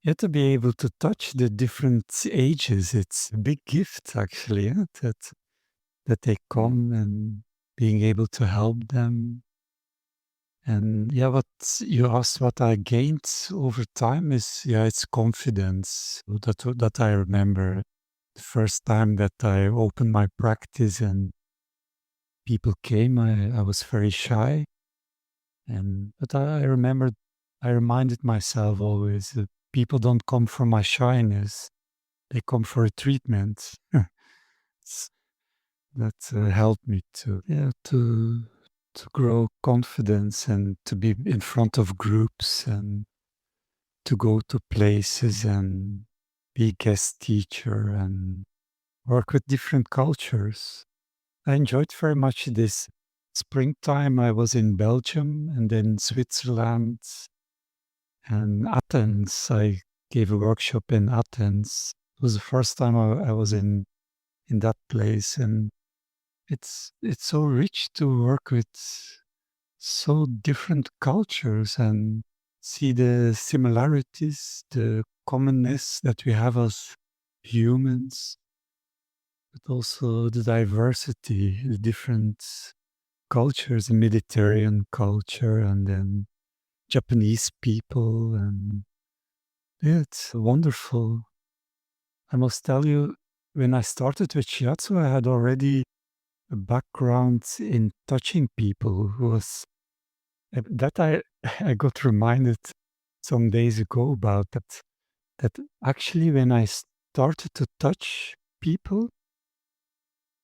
Yeah, to be able to touch the different ages, it's a big gift actually, that they come and being able to help them. And yeah, what you asked, what I gained over time is, it's confidence. That I remember the first time that I opened my practice and people came, I was very shy. But I reminded myself always that people don't come for my shyness; they come for a treatment. That helped me to grow confidence and to be in front of groups and to go to places and be guest teacher and work with different cultures. I enjoyed very much this springtime. I was in Belgium and then Switzerland and Athens. I gave a workshop in Athens. It was the first time I was in that place, and it's so rich to work with so different cultures and see the similarities, the commonness that we have as humans, but also the diversity, the different cultures, the Mediterranean culture, and then Japanese people, and yeah, it's wonderful. I must tell you, when I started with shiatsu, I had already a background in touching people who was that I got reminded some days ago about that actually when I started to touch people,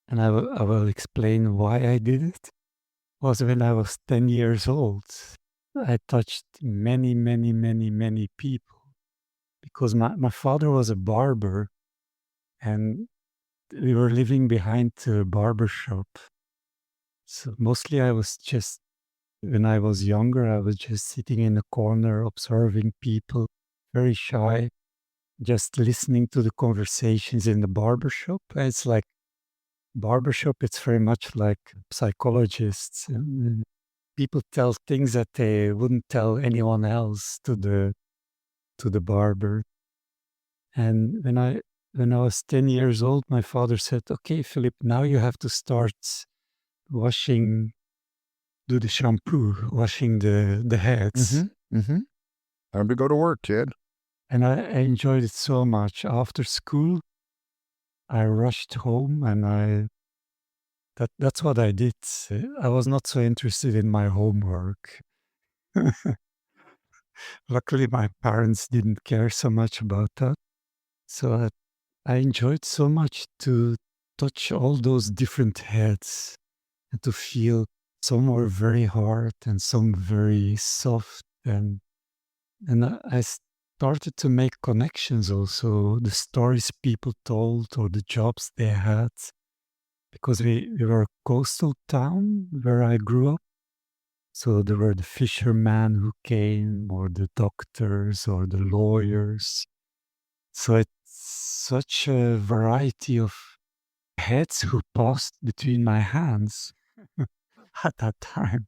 and I will explain why I did it, was when I was 10 years old. I touched many, many, many, many people because my father was a barber and we were living behind the barber shop. So mostly when I was younger, I was just sitting in a corner observing people, very shy. just listening to the conversations in the barbershop. It's like barbershop, it's very much like psychologists. People tell things that they wouldn't tell anyone else to the barber. And when I was 10 years old, my father said, "Okay, Philip, now you have to start do the shampoo, washing the heads." Time to go to work, kid. And I enjoyed it so much. After school, I rushed home and that's what I did. I was not so interested in my homework. Luckily, my parents didn't care so much about that. So I enjoyed so much to touch all those different heads and to feel some were very hard and some very soft. And I started to make connections also, the stories people told or the jobs they had. Because we were a coastal town where I grew up. So there were the fishermen who came, or the doctors, or the lawyers. So it's such a variety of heads who passed between my hands at that time.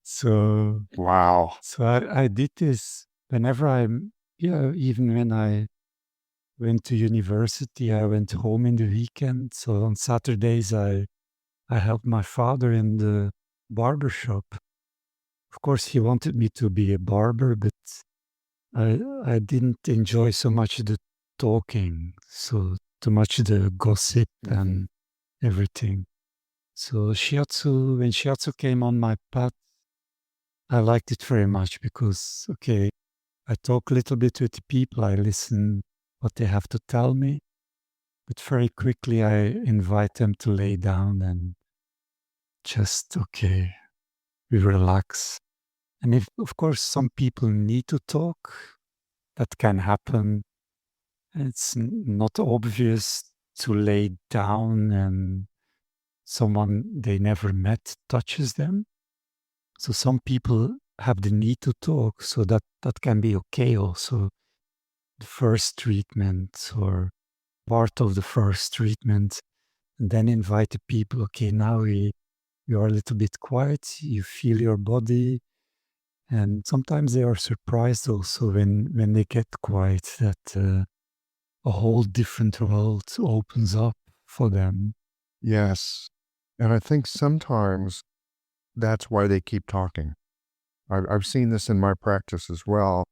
So Wow. So I did this whenever even when I went to university, I went home in the weekend. So on Saturdays, I helped my father in the barber shop. Of course, he wanted me to be a barber, but I didn't enjoy so much the talking, so too much the gossip and everything. So when shiatsu came on my path, I liked it very much because, okay, I talk a little bit with the people, I listen what they have to tell me, but very quickly I invite them to lay down and just, okay, we relax. And if, of course, some people need to talk, that can happen. It's not obvious to lay down and someone they never met touches them. So some people have the need to talk, so that can be okay also. The first treatment or part of the first treatment, and then invite the people, okay, now we are a little bit quiet, you feel your body, and sometimes they are surprised also when they get quiet that a whole different world opens up for them. Yes. And I think sometimes that's why they keep talking. I've seen this in my practice as well.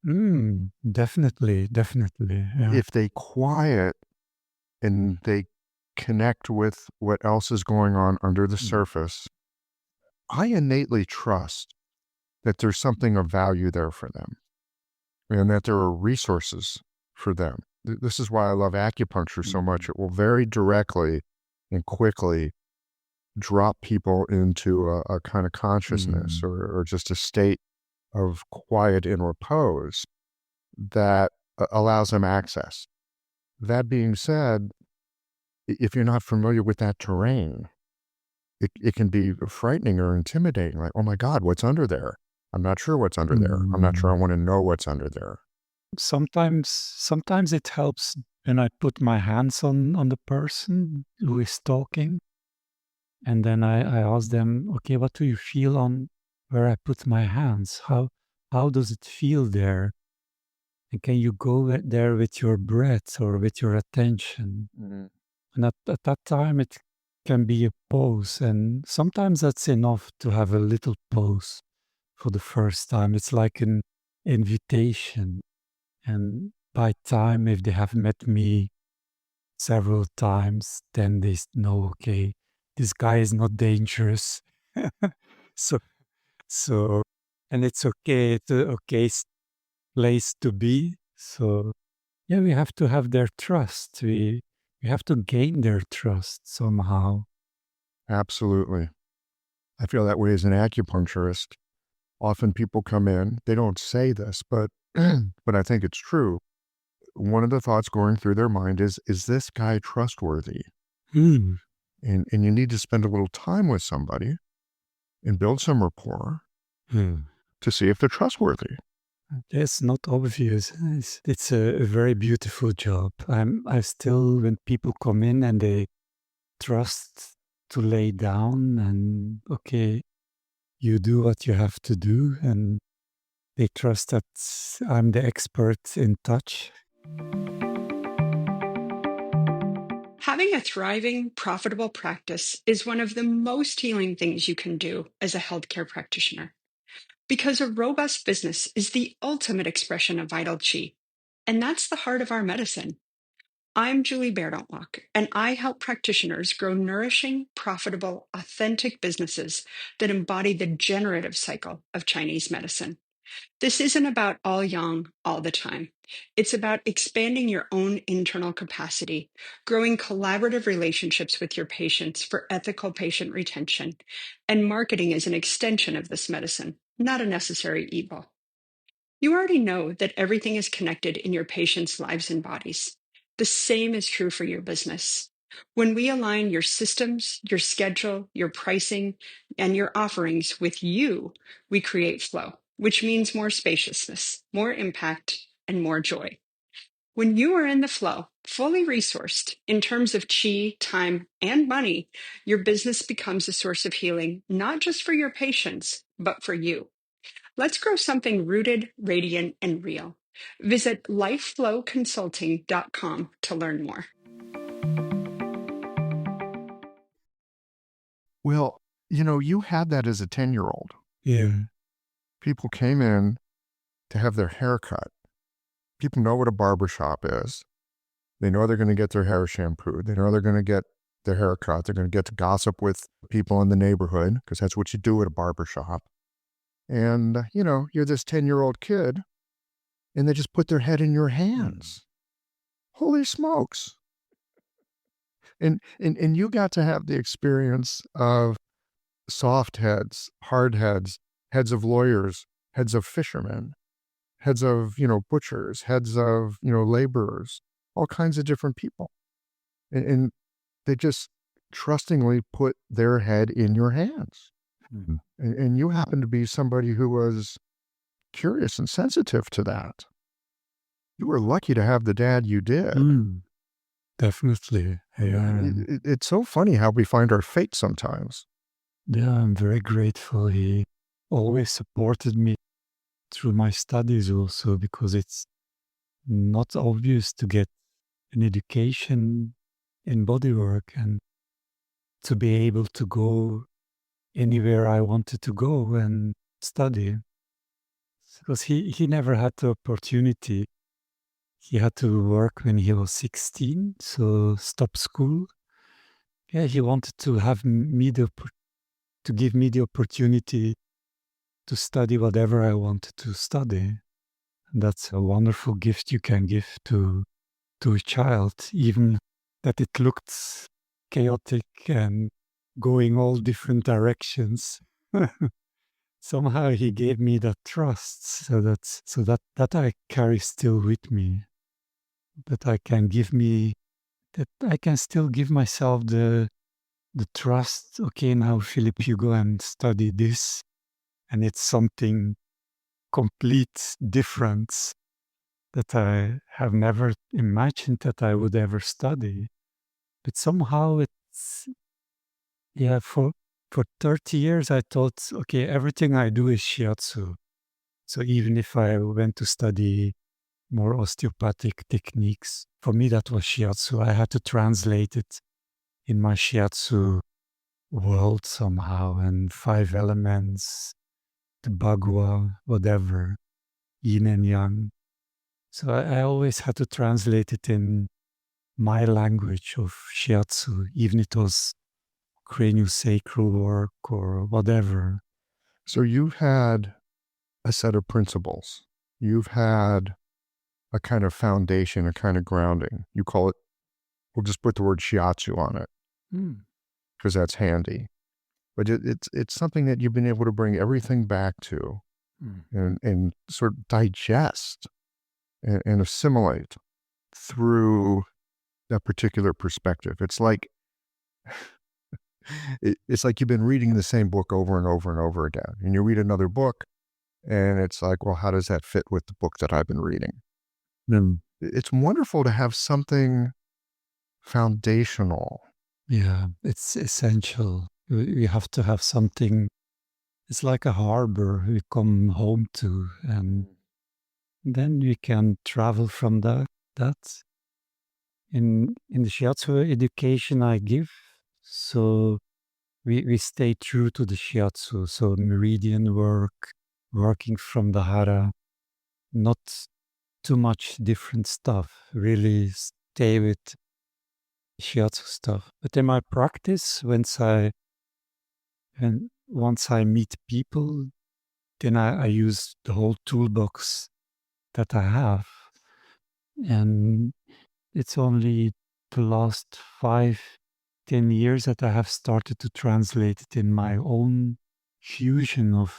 Definitely. Yeah. If they quiet and they connect with what else is going on under the surface, I innately trust that there's something of value there for them and that there are resources for them. This is why I love acupuncture so much. It will very directly and quickly drop people into a kind of consciousness or just a state of quiet and repose that allows them access. That being said, if you're not familiar with that terrain, it can be frightening or intimidating. Like, oh my God, what's under there? I'm not sure what's under there. I'm not sure I want to know what's under there. Sometimes it helps when I put my hands on the person who is talking. And then I ask them, okay, what do you feel on where I put my hands? How does it feel there? And can you go there with your breath or with your attention? And at that time, it can be a pause. And sometimes that's enough to have a little pause for the first time. It's like an invitation. And by time, if they have met me several times, then they know, okay, this guy is not dangerous. So, and it's okay. It's a okay place to be. So, yeah, we have to have their trust. We have to gain their trust somehow. Absolutely. I feel that way as an acupuncturist. Often people come in, they don't say this, but but I think it's true. One of the thoughts going through their mind is this guy trustworthy? And you need to spend a little time with somebody and build some rapport to see if they're trustworthy. It's not obvious. It's a very beautiful job. I still, when people come in and they trust to lay down and, okay, you do what you have to do, and they trust that I'm the expert in touch. Having a thriving, profitable practice is one of the most healing things you can do as a healthcare practitioner. Because a robust business is the ultimate expression of vital chi. And that's the heart of our medicine. I'm Julie Bairdontlock, and I help practitioners grow nourishing, profitable, authentic businesses that embody the generative cycle of Chinese medicine. This isn't about all yang all the time. It's about expanding your own internal capacity, growing collaborative relationships with your patients for ethical patient retention, and marketing as an extension of this medicine, not a necessary evil. You already know that everything is connected in your patients' lives and bodies. The same is true for your business. When we align your systems, your schedule, your pricing, and your offerings with you, we create flow, which means more spaciousness, more impact, and more joy. When you are in the flow, fully resourced in terms of chi, time, and money, your business becomes a source of healing, not just for your patients, but for you. Let's grow something rooted, radiant, and real. Visit lifeflowconsulting.com to learn more. Well, you had that as a 10-year-old. Yeah. People came in to have their hair cut. People know what a barbershop is. They know they're going to get their hair shampooed. They know they're going to get their hair cut. They're going to get to gossip with people in the neighborhood, because that's what you do at a barbershop. And, you're this 10-year-old kid, and they just put their head in your hands. Holy smokes. And you got to have the experience of soft heads, hard heads, heads of lawyers, heads of fishermen, heads of, butchers, heads of, laborers, all kinds of different people. And they just trustingly put their head in your hands. Mm. And you happen to be somebody who was curious and sensitive to that. You were lucky to have the dad you did. Definitely. Yeah. It's so funny how we find our fate sometimes. Yeah, I'm very grateful. He always supported me through my studies also, because it's not obvious to get an education in bodywork and to be able to go anywhere I wanted to go and study. Because he never had the opportunity. He had to work when he was 16, so stop school. Yeah, he wanted to have me to give me the opportunity to study whatever I wanted to study. And that's a wonderful gift you can give to a child, even that it looked chaotic and going all different directions. Somehow he gave me that trust, so that I carry still with me. That I can still give myself the trust. Okay, now Philippe, you go and study this, and it's something complete different that I have never imagined that I would ever study. But somehow it's, yeah, for 30 years I thought, okay, everything I do is shiatsu. So even if I went to study more osteopathic techniques, for me that was shiatsu. I had to translate it in my shiatsu world somehow, and 5 elements, the bagua, whatever, yin and yang. So I always had to translate it in my language of shiatsu, even if it was craniosacral work or whatever. So you've had a set of principles. You've had a kind of foundation, a kind of grounding. You call it, we'll just put the word shiatsu on it, because that's handy. But it's something that you've been able to bring everything back to and sort of digest and assimilate through that particular perspective. It's like it's like you've been reading the same book over and over and over again, and you read another book And it's like, well, how does that fit with the book that I've been reading? Mm. It's wonderful to have something foundational. Yeah, it's essential. We have to have something. It's like a harbor we come home to, and then we can travel from that. In the shiatsu education I give, so we stay true to the shiatsu, so meridian work, working from the hara, not too much different stuff, really stay with shiatsu stuff. But in my practice, once I meet people, then I use the whole toolbox that I have. And it's only the last 5-10 years that I have started to translate it in my own fusion of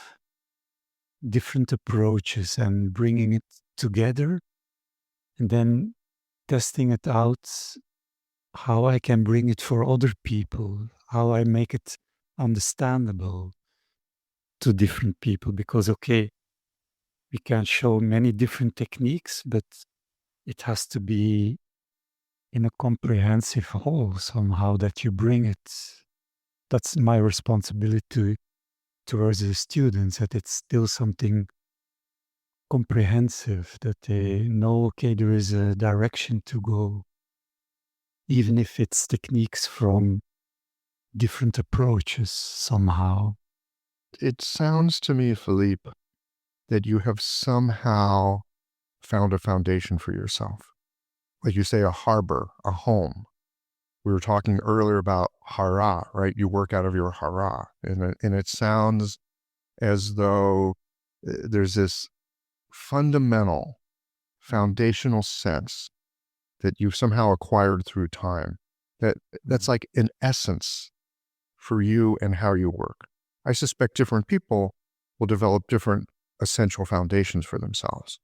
different approaches and bringing it together and then testing it out, how I can bring it for other people, how I make it understandable to different people. Because, okay, we can show many different techniques, but it has to be in a comprehensive whole somehow that you bring it. That's my responsibility towards the students, that it's still something comprehensive, that they know, okay, there is a direction to go, even if it's techniques from different approaches somehow. It sounds to me, Philippe, that you have somehow found a foundation for yourself. Like you say, a harbor, a home. We were talking earlier about hara, right? You work out of your hara. And it sounds as though there's this fundamental, foundational sense that you've somehow acquired through time. That's like an essence for you and how you work. I suspect different people will develop different essential foundations for themselves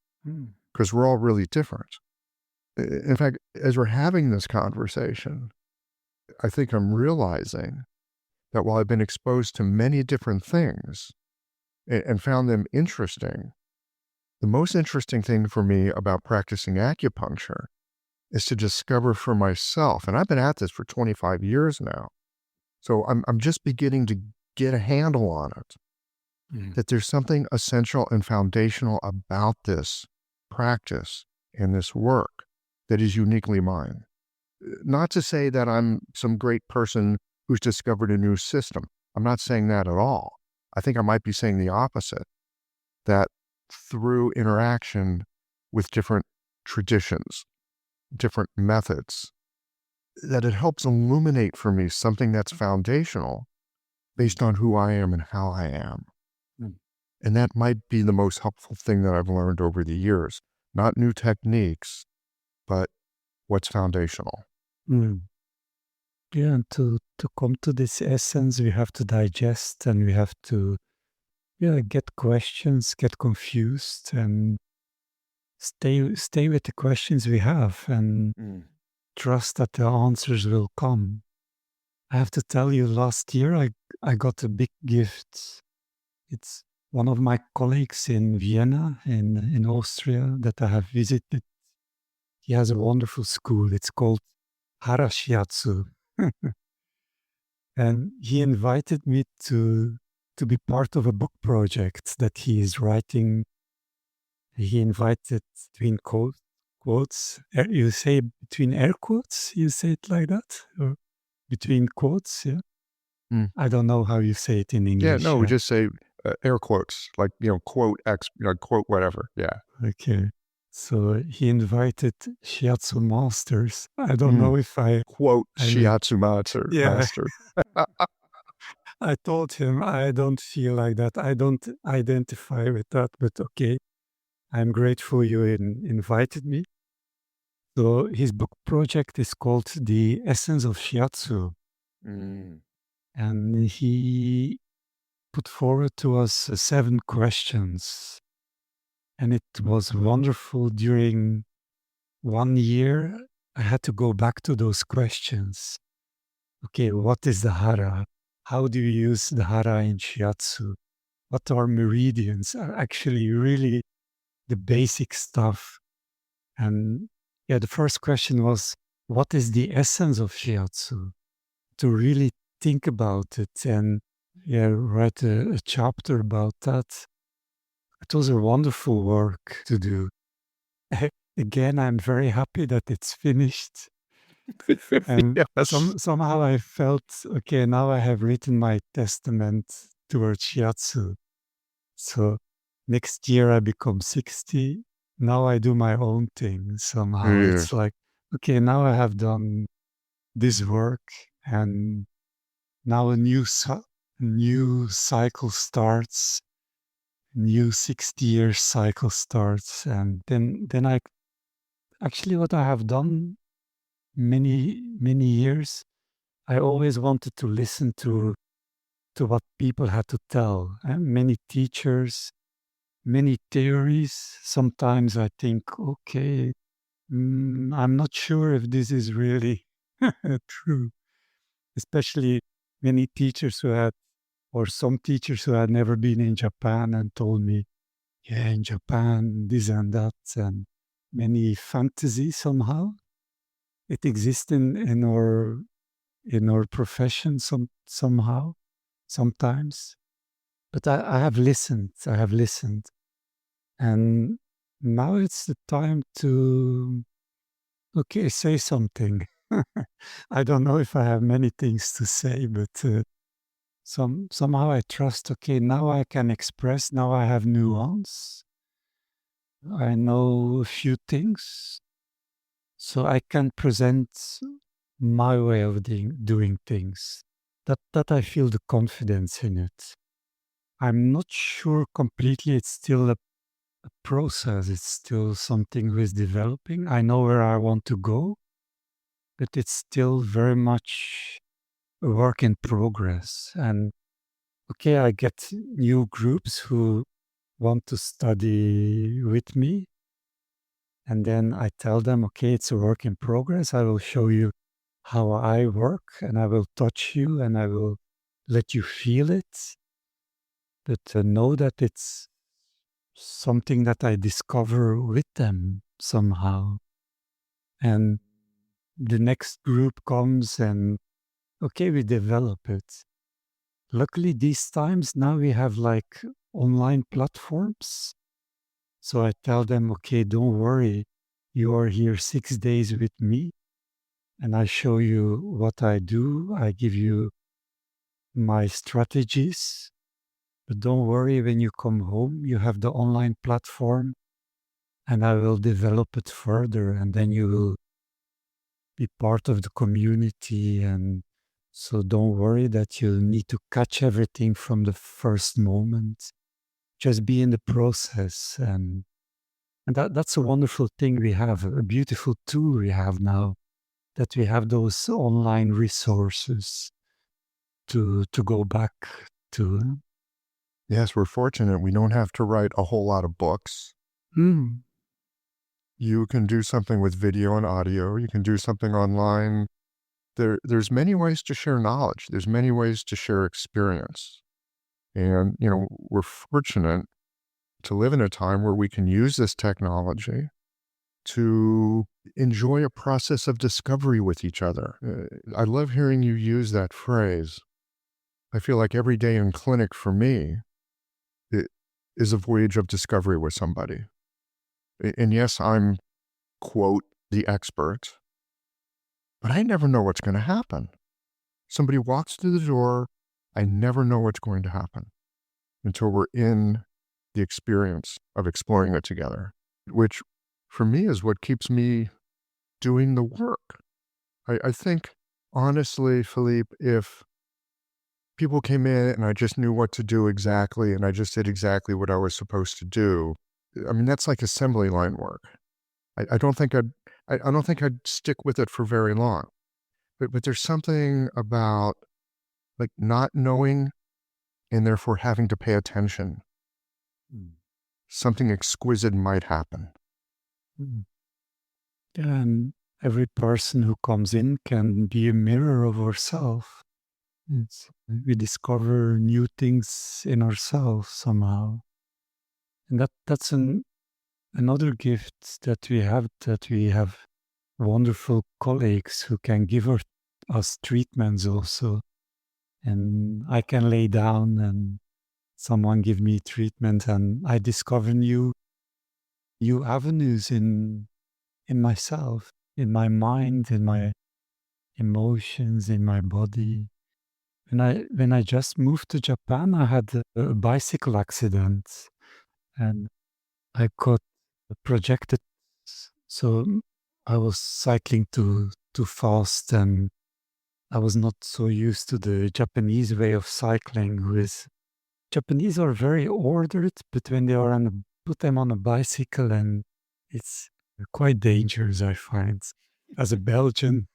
because we're all really different. In fact, as we're having this conversation, I think I'm realizing that while I've been exposed to many different things and found them interesting, the most interesting thing for me about practicing acupuncture is to discover for myself, and I've been at this for 25 years now, so I'm just beginning to get a handle on it, that there's something essential and foundational about this practice and this work that is uniquely mine. Not to say that I'm some great person who's discovered a new system. I'm not saying that at all. I think I might be saying the opposite, that through interaction with different traditions, different methods, that it helps illuminate for me something that's foundational based on who I am and how I am. And that might be the most helpful thing that I've learned over the years. Not new techniques, but what's foundational. Yeah, and to come to this essence, we have to digest and we have to get questions, get confused, and stay with the questions we have and trust that the answers will come. I have to tell you, last year I got a big gift. It's one of my colleagues in Vienna, in Austria, that I have visited. He has a wonderful school. It's called Hara Shiatsu. And he invited me to be part of a book project that he is writing. He invited between quotes. You say between air quotes? You say it like that? Or between quotes, yeah? I don't know how you say it in English. Yeah, no, we just say air quotes, like, quote X, quote whatever. Yeah. Okay. So he invited shiatsu masters. I don't know if quote shiatsu master. Yeah. I told him I don't feel like that. I don't identify with that, but okay. I'm grateful you invited me. So his book project is called The Essence of Shiatsu. And he put forward to us 7 questions. And it was wonderful. During 1 year, I had to go back to those questions. Okay, what is the hara? How do you use the hara in shiatsu? what are meridians, are actually really the basic stuff. And yeah, the first question was, what is the essence of shiatsu? To really think about it and write a chapter about that. It was a wonderful work to do. Again, I'm very happy that it's finished. And Yes. somehow I felt, okay, now I have written my testament towards shiatsu. So next year I become 60. Now I do my own thing somehow. Yes. It's like, okay, now I have done this work, and now a new cycle starts, new 60-year cycle starts. And then I actually, what I have done many years, I always wanted to listen to what people had to tell. And many teachers, many theories. Sometimes I think, okay, I'm not sure if this is really true. Especially many teachers or some teachers who had never been in Japan and told me, yeah, in Japan, this and that, and many fantasy somehow. It exists in our profession somehow, sometimes. But I have listened. And now it's the time to, okay, say something. I don't know if I have many things to say, but somehow I trust, okay, now I can express, now I have nuance. I know a few things, so I can present my way of doing things. That I feel the confidence in it. I'm not sure completely. It's still a process. It's still something with developing. I know where I want to go, but it's still very much a work in progress. And okay, I get new groups who want to study with me. And then I tell them, okay, it's a work in progress. I will show you how I work, and I will touch you, and I will let you feel it. But know that it's something that I discover with them somehow. And the next group comes and, okay, we develop it. Luckily, these times now we have like online platforms. So I tell them, okay, don't worry. You are here 6 days with me, and I show you what I do. I give you my strategies. But don't worry, when you come home, you have the online platform, and I will develop it further, and then you will be part of the community. And so don't worry that you need to catch everything from the first moment. Just be in the process. And that's a wonderful thing we have, a beautiful tool we have now, that we have those online resources to go back to. Yes, we're fortunate. We don't have to write a whole lot of books. Mm. You can do something with video and audio. You can do something online. There's many ways to share knowledge. There's many ways to share experience. And, we're fortunate to live in a time where we can use this technology to enjoy a process of discovery with each other. I love hearing you use that phrase. I feel like every day in clinic for me it is a voyage of discovery with somebody. And yes, I'm, quote, the expert, but I never know what's going to happen. Somebody walks through the door, I never know what's going to happen until we're in the experience of exploring it together, which for me is what keeps me doing the work. I think, honestly, Philippe, if people came in and I just knew what to do exactly and I just did exactly what I was supposed to do, I mean, that's like assembly line work. I don't think I'd stick with it for very long. But there's something about like not knowing and therefore having to pay attention. Something exquisite might happen. Mm. And every person who comes in can be a mirror of herself. We discover new things in ourselves somehow. And that's another gift that we have wonderful colleagues who can give us treatments also. And I can lay down and someone give me treatment, and I discover new avenues in myself, in my mind, in my emotions, in my body. When I just moved to Japan, I had a bicycle accident, and I got projected. So I was cycling too fast, and I was not so used to the Japanese way of cycling. With Japanese are very ordered, but when they are put them on a bicycle, and it's quite dangerous, I find, as a Belgian.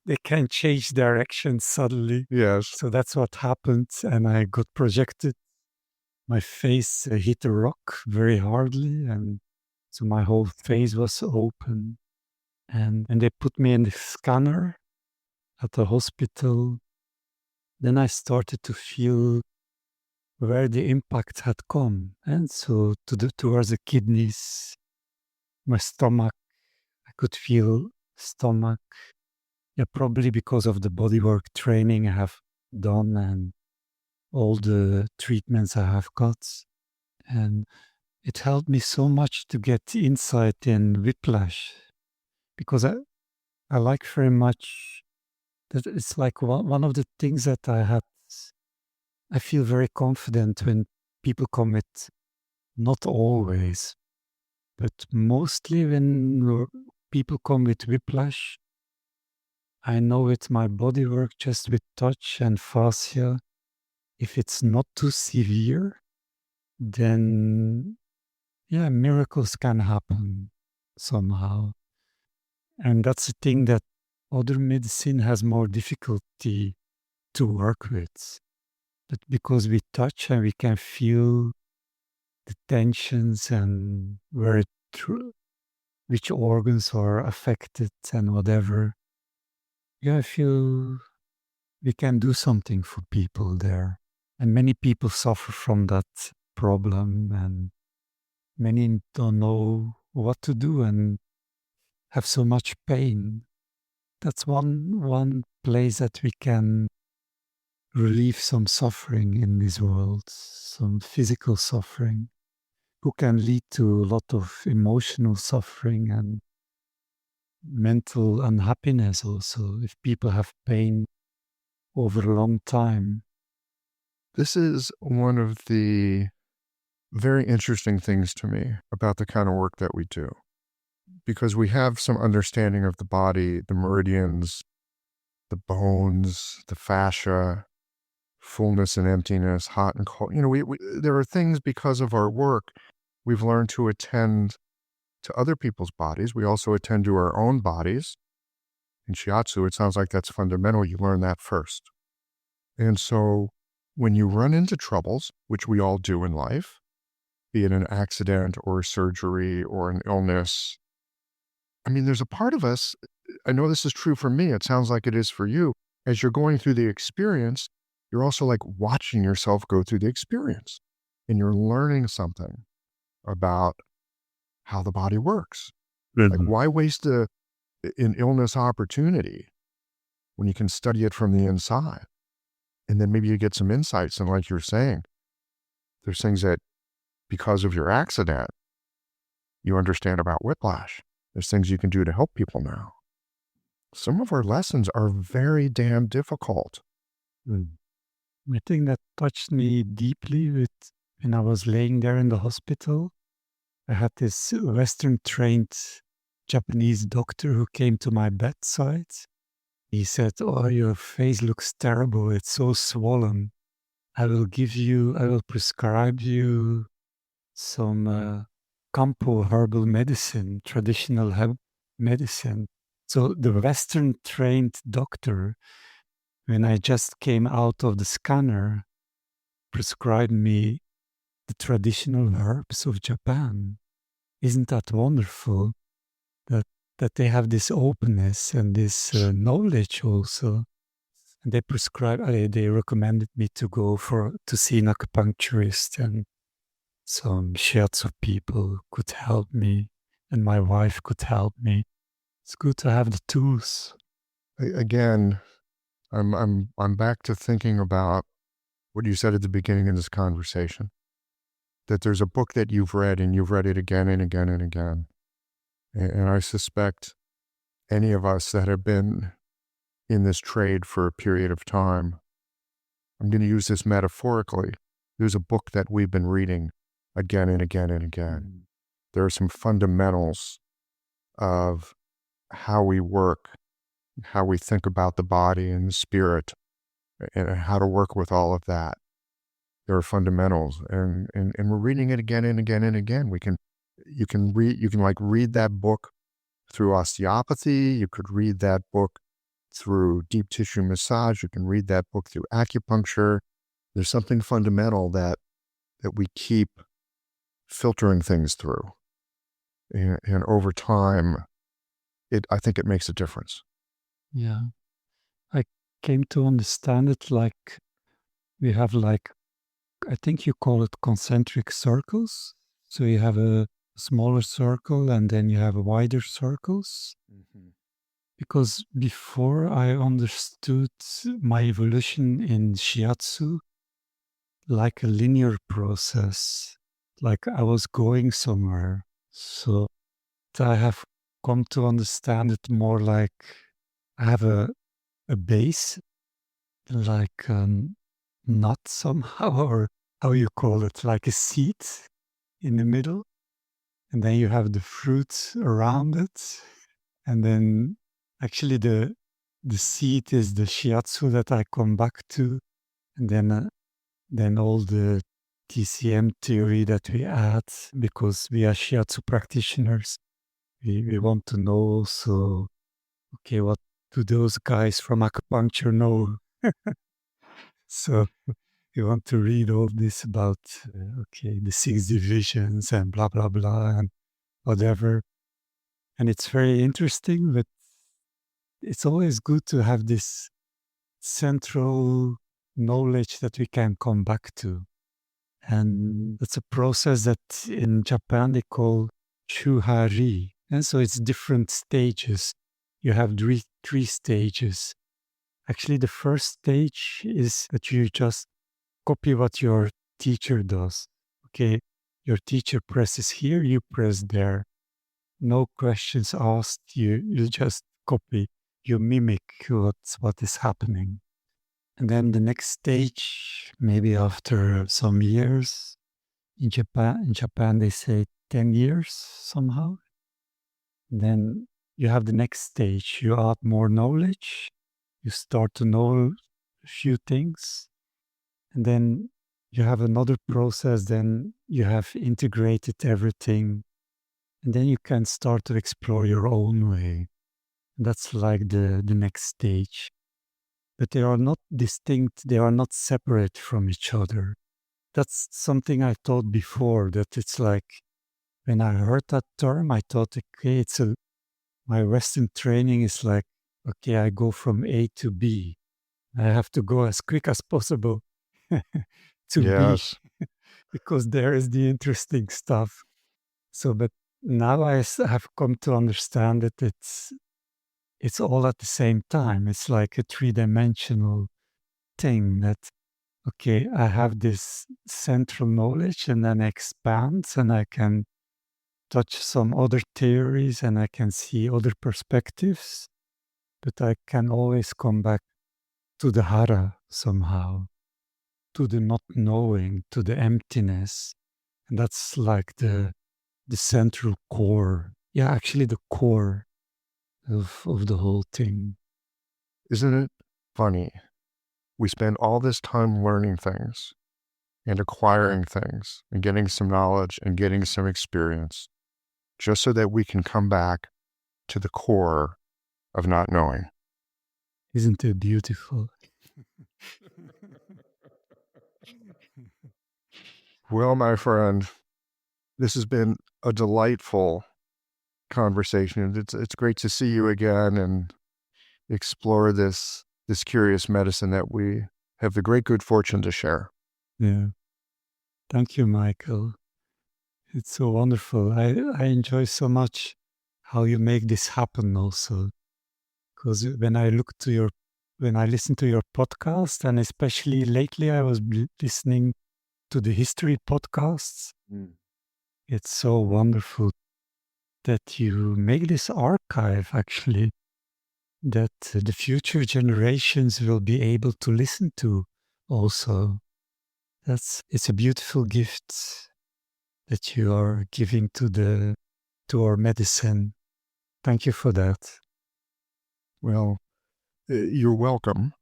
They can change direction suddenly. Yes. So that's what happened, and I got projected. My face hit a rock very hardly, and so my whole face was open. And they put me in the scanner at the hospital. Then I started to feel where the impact had come, and so towards the kidneys, my stomach. I could feel stomach. Yeah, probably because of the bodywork training I have done and all the treatments I have got. And it helped me so much to get insight in whiplash, because I like very much that it's like one of the things that I feel very confident when people come with, not always, but mostly when people come with whiplash, I know with my bodywork, just with touch and fascia, if it's not too severe, then yeah, miracles can happen somehow. And that's the thing that other medicine has more difficulty to work with. But because we touch and we can feel the tensions and which organs are affected and whatever, yeah, I feel we can do something for people there. And many people suffer from that problem, and many don't know what to do and have so much pain. That's one place that we can relieve some suffering in this world, some physical suffering, who can lead to a lot of emotional suffering and mental unhappiness also, if people have pain over a long time. This is one of the very interesting things to me about the kind of work that we do, because we have some understanding of the body, the meridians, the bones, the fascia, fullness and emptiness, hot and cold. There are things, because of our work, we've learned to attend to other people's bodies. We also attend to our own bodies. In shiatsu, it sounds like that's fundamental. You learn that first. And so when you run into troubles, which we all do in life, be it an accident or a surgery or an illness, I mean, there's a part of us, I know this is true for me, it sounds like it is for you. As you're going through the experience, you're also like watching yourself go through the experience, and you're learning something about how the body works. Like, why waste an illness opportunity when you can study it from the inside? And then maybe you get some insights. And like you're saying, there's things that, because of your accident, you understand about whiplash. There's things you can do to help people now. Some of our lessons are very damn difficult. I think that touched me deeply when I was laying there in the hospital. I had this Western-trained Japanese doctor who came to my bedside. He said, "Oh, your face looks terrible. It's so swollen. I will prescribe you some Kampo herbal medicine, traditional medicine." So the Western-trained doctor, when I just came out of the scanner, prescribed me the traditional herbs of Japan. Isn't that wonderful? That that they have this openness and this knowledge also. And they recommended me to go to see an acupuncturist, and some shiatsu people could help me, and my wife could help me. It's good to have the tools. Again, I'm back to thinking about what you said at the beginning of this conversation, that there's a book that you've read and you've read it again and again and again. And I suspect any of us that have been in this trade for a period of time, I'm going to use this metaphorically. There's a book that we've been reading again and again and again. There are some fundamentals of how we work, how we think about the body and the spirit, and how to work with all of that. There are fundamentals, and we're reading it again and again and again. You can read that book through osteopathy. You could read that book through deep tissue massage. You can read that book through acupuncture. There's something fundamental that we keep filtering things through, and over time, I think it makes a difference. Yeah, I came to understand it like we have I think you call it concentric circles. So you have a smaller circle and then you have wider circles. Mm-hmm. Because before I understood my evolution in shiatsu like a linear process, like I was going somewhere. So I have come to understand it more like I have a base, like nut somehow, or how you call it, like a seed in the middle. And then you have the fruit around it. And then actually the seed is the shiatsu that I come back to. And then all the TCM theory that we add, because we are shiatsu practitioners. We want to know also, okay, what do those guys from acupuncture know? So you want to read all this about, the 6 divisions and blah, blah, blah, and whatever. And it's very interesting, but it's always good to have this central knowledge that we can come back to. And it's a process that in Japan they call shuhari. And so it's different stages. You have three stages. Actually, the first stage is that you just copy what your teacher does. Okay, your teacher presses here, you press there. No questions asked. You just copy. You mimic what is happening. And then the next stage, maybe after some years, in Japan they say 10 years somehow. Then you have the next stage. You add more knowledge. You start to know a few things. And then you have another process. Then you have integrated everything. And then you can start to explore your own way. That's like the next stage. But they are not distinct. They are not separate from each other. That's something I thought before, that it's like, when I heard that term, I thought, okay, my Western training is like, okay, I go from A to B. I have to go as quick as possible to Yes. B, because there is the interesting stuff. So, but now I have come to understand that it's all at the same time. It's like a 3-dimensional thing that, okay, I have this central knowledge and then expands and I can touch some other theories and I can see other perspectives, but I can always come back to the hara somehow, to the not knowing, to the emptiness. And that's like the central core. Yeah, actually the core of the whole thing. Isn't it funny? We spend all this time learning things and acquiring things and getting some knowledge and getting some experience just so that we can come back to the core of not knowing. Isn't it beautiful? Well, my friend, this has been a delightful conversation. It's great to see you again and explore this curious medicine that we have the great good fortune to share. Yeah. Thank you, Michael. It's so wonderful. I enjoy so much how you make this happen also. Because when I listen to your podcast, and especially lately I was listening to the history podcasts, it's so wonderful that you make this archive actually, that the future generations will be able to listen to also. It's a beautiful gift that you are giving to our medicine. Thank you for that. Well, you're welcome.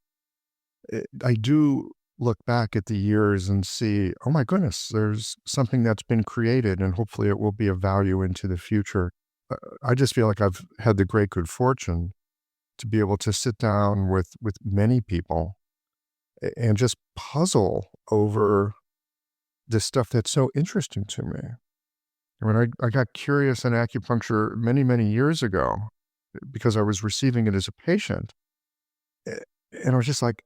I do look back at the years and see, oh my goodness, there's something that's been created, and hopefully it will be of value into the future. I just feel like I've had the great good fortune to be able to sit down with many people and just puzzle over this stuff that's so interesting to me. When I got curious in acupuncture many, many years ago, because I was receiving it as a patient, and I was just like,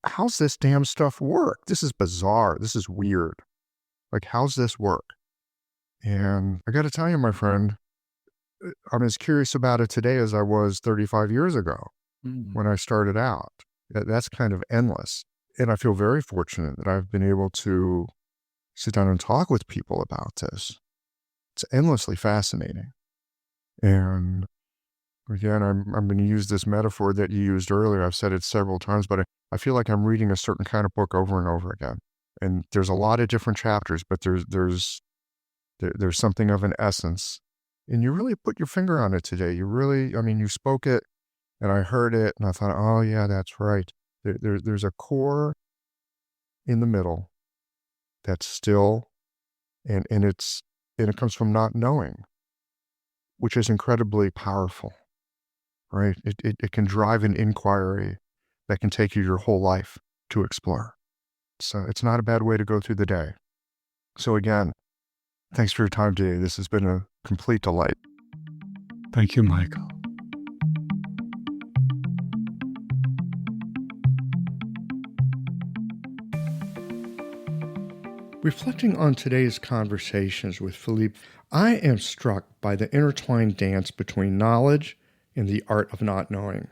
how's this damn stuff work? This is bizarre. This is weird. Like, how's this work? And I got to tell you, my friend, I'm as curious about it today as I was 35 years ago when I started out. That's kind of endless. And I feel very fortunate that I've been able to sit down and talk with people about this. It's endlessly fascinating. And again, I'm going to use this metaphor that you used earlier. I've said it several times, but I feel like I'm reading a certain kind of book over and over again. And there's a lot of different chapters, but there's something of an essence. And you really put your finger on it today. You spoke it, and I heard it, and I thought, oh yeah, that's right. There's a core in the middle that's still, and it comes from not knowing, which is incredibly powerful, right? It can drive an inquiry that can take you your whole life to explore. So it's not a bad way to go through the day. So again, thanks for your time today. This has been a complete delight. Thank you, Michael. Reflecting on today's conversations with Philippe, I am struck by the intertwined dance between knowledge and the art of not knowing.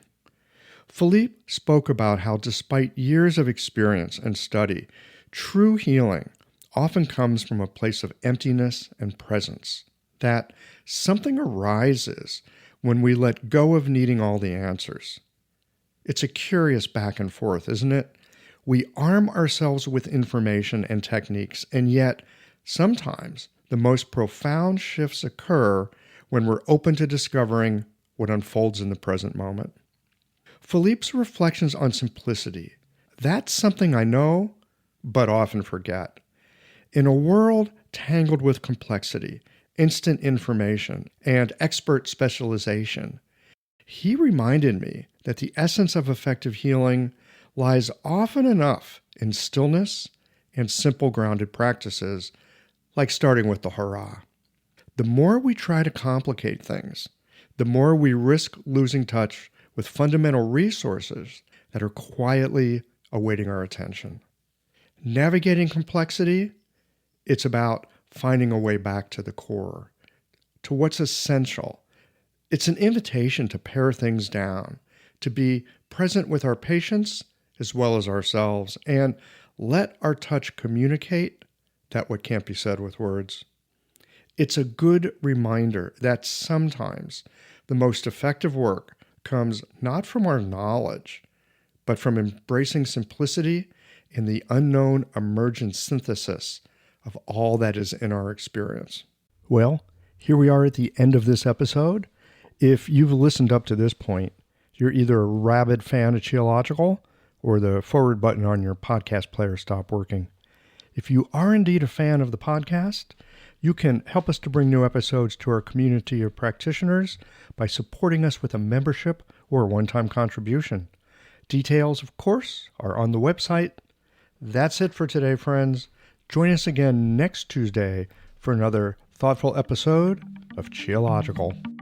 Philippe spoke about how despite years of experience and study, true healing often comes from a place of emptiness and presence, that something arises when we let go of needing all the answers. It's a curious back and forth, isn't it? We arm ourselves with information and techniques, and yet sometimes the most profound shifts occur when we're open to discovering what unfolds in the present moment. Philippe's reflections on simplicity. That's something I know, but often forget. In a world tangled with complexity, instant information, and expert specialization, he reminded me that the essence of effective healing lies often enough in stillness and simple grounded practices, like starting with the hurrah. The more we try to complicate things, the more we risk losing touch with fundamental resources that are quietly awaiting our attention. Navigating complexity, it's about finding a way back to the core, to what's essential. It's an invitation to pare things down, to be present with our patients as well as ourselves, and let our touch communicate that what can't be said with words. It's a good reminder that sometimes the most effective work comes not from our knowledge, but from embracing simplicity in the unknown emergent synthesis of all that is in our experience. Well, here we are at the end of this episode. If you've listened up to this point, you're either a rabid fan of Qiological or the forward button on your podcast player stopped working. If you are indeed a fan of the podcast, you can help us to bring new episodes to our community of practitioners by supporting us with a membership or a one-time contribution. Details, of course, are on the website. That's it for today, friends. Join us again next Tuesday for another thoughtful episode of Qiological.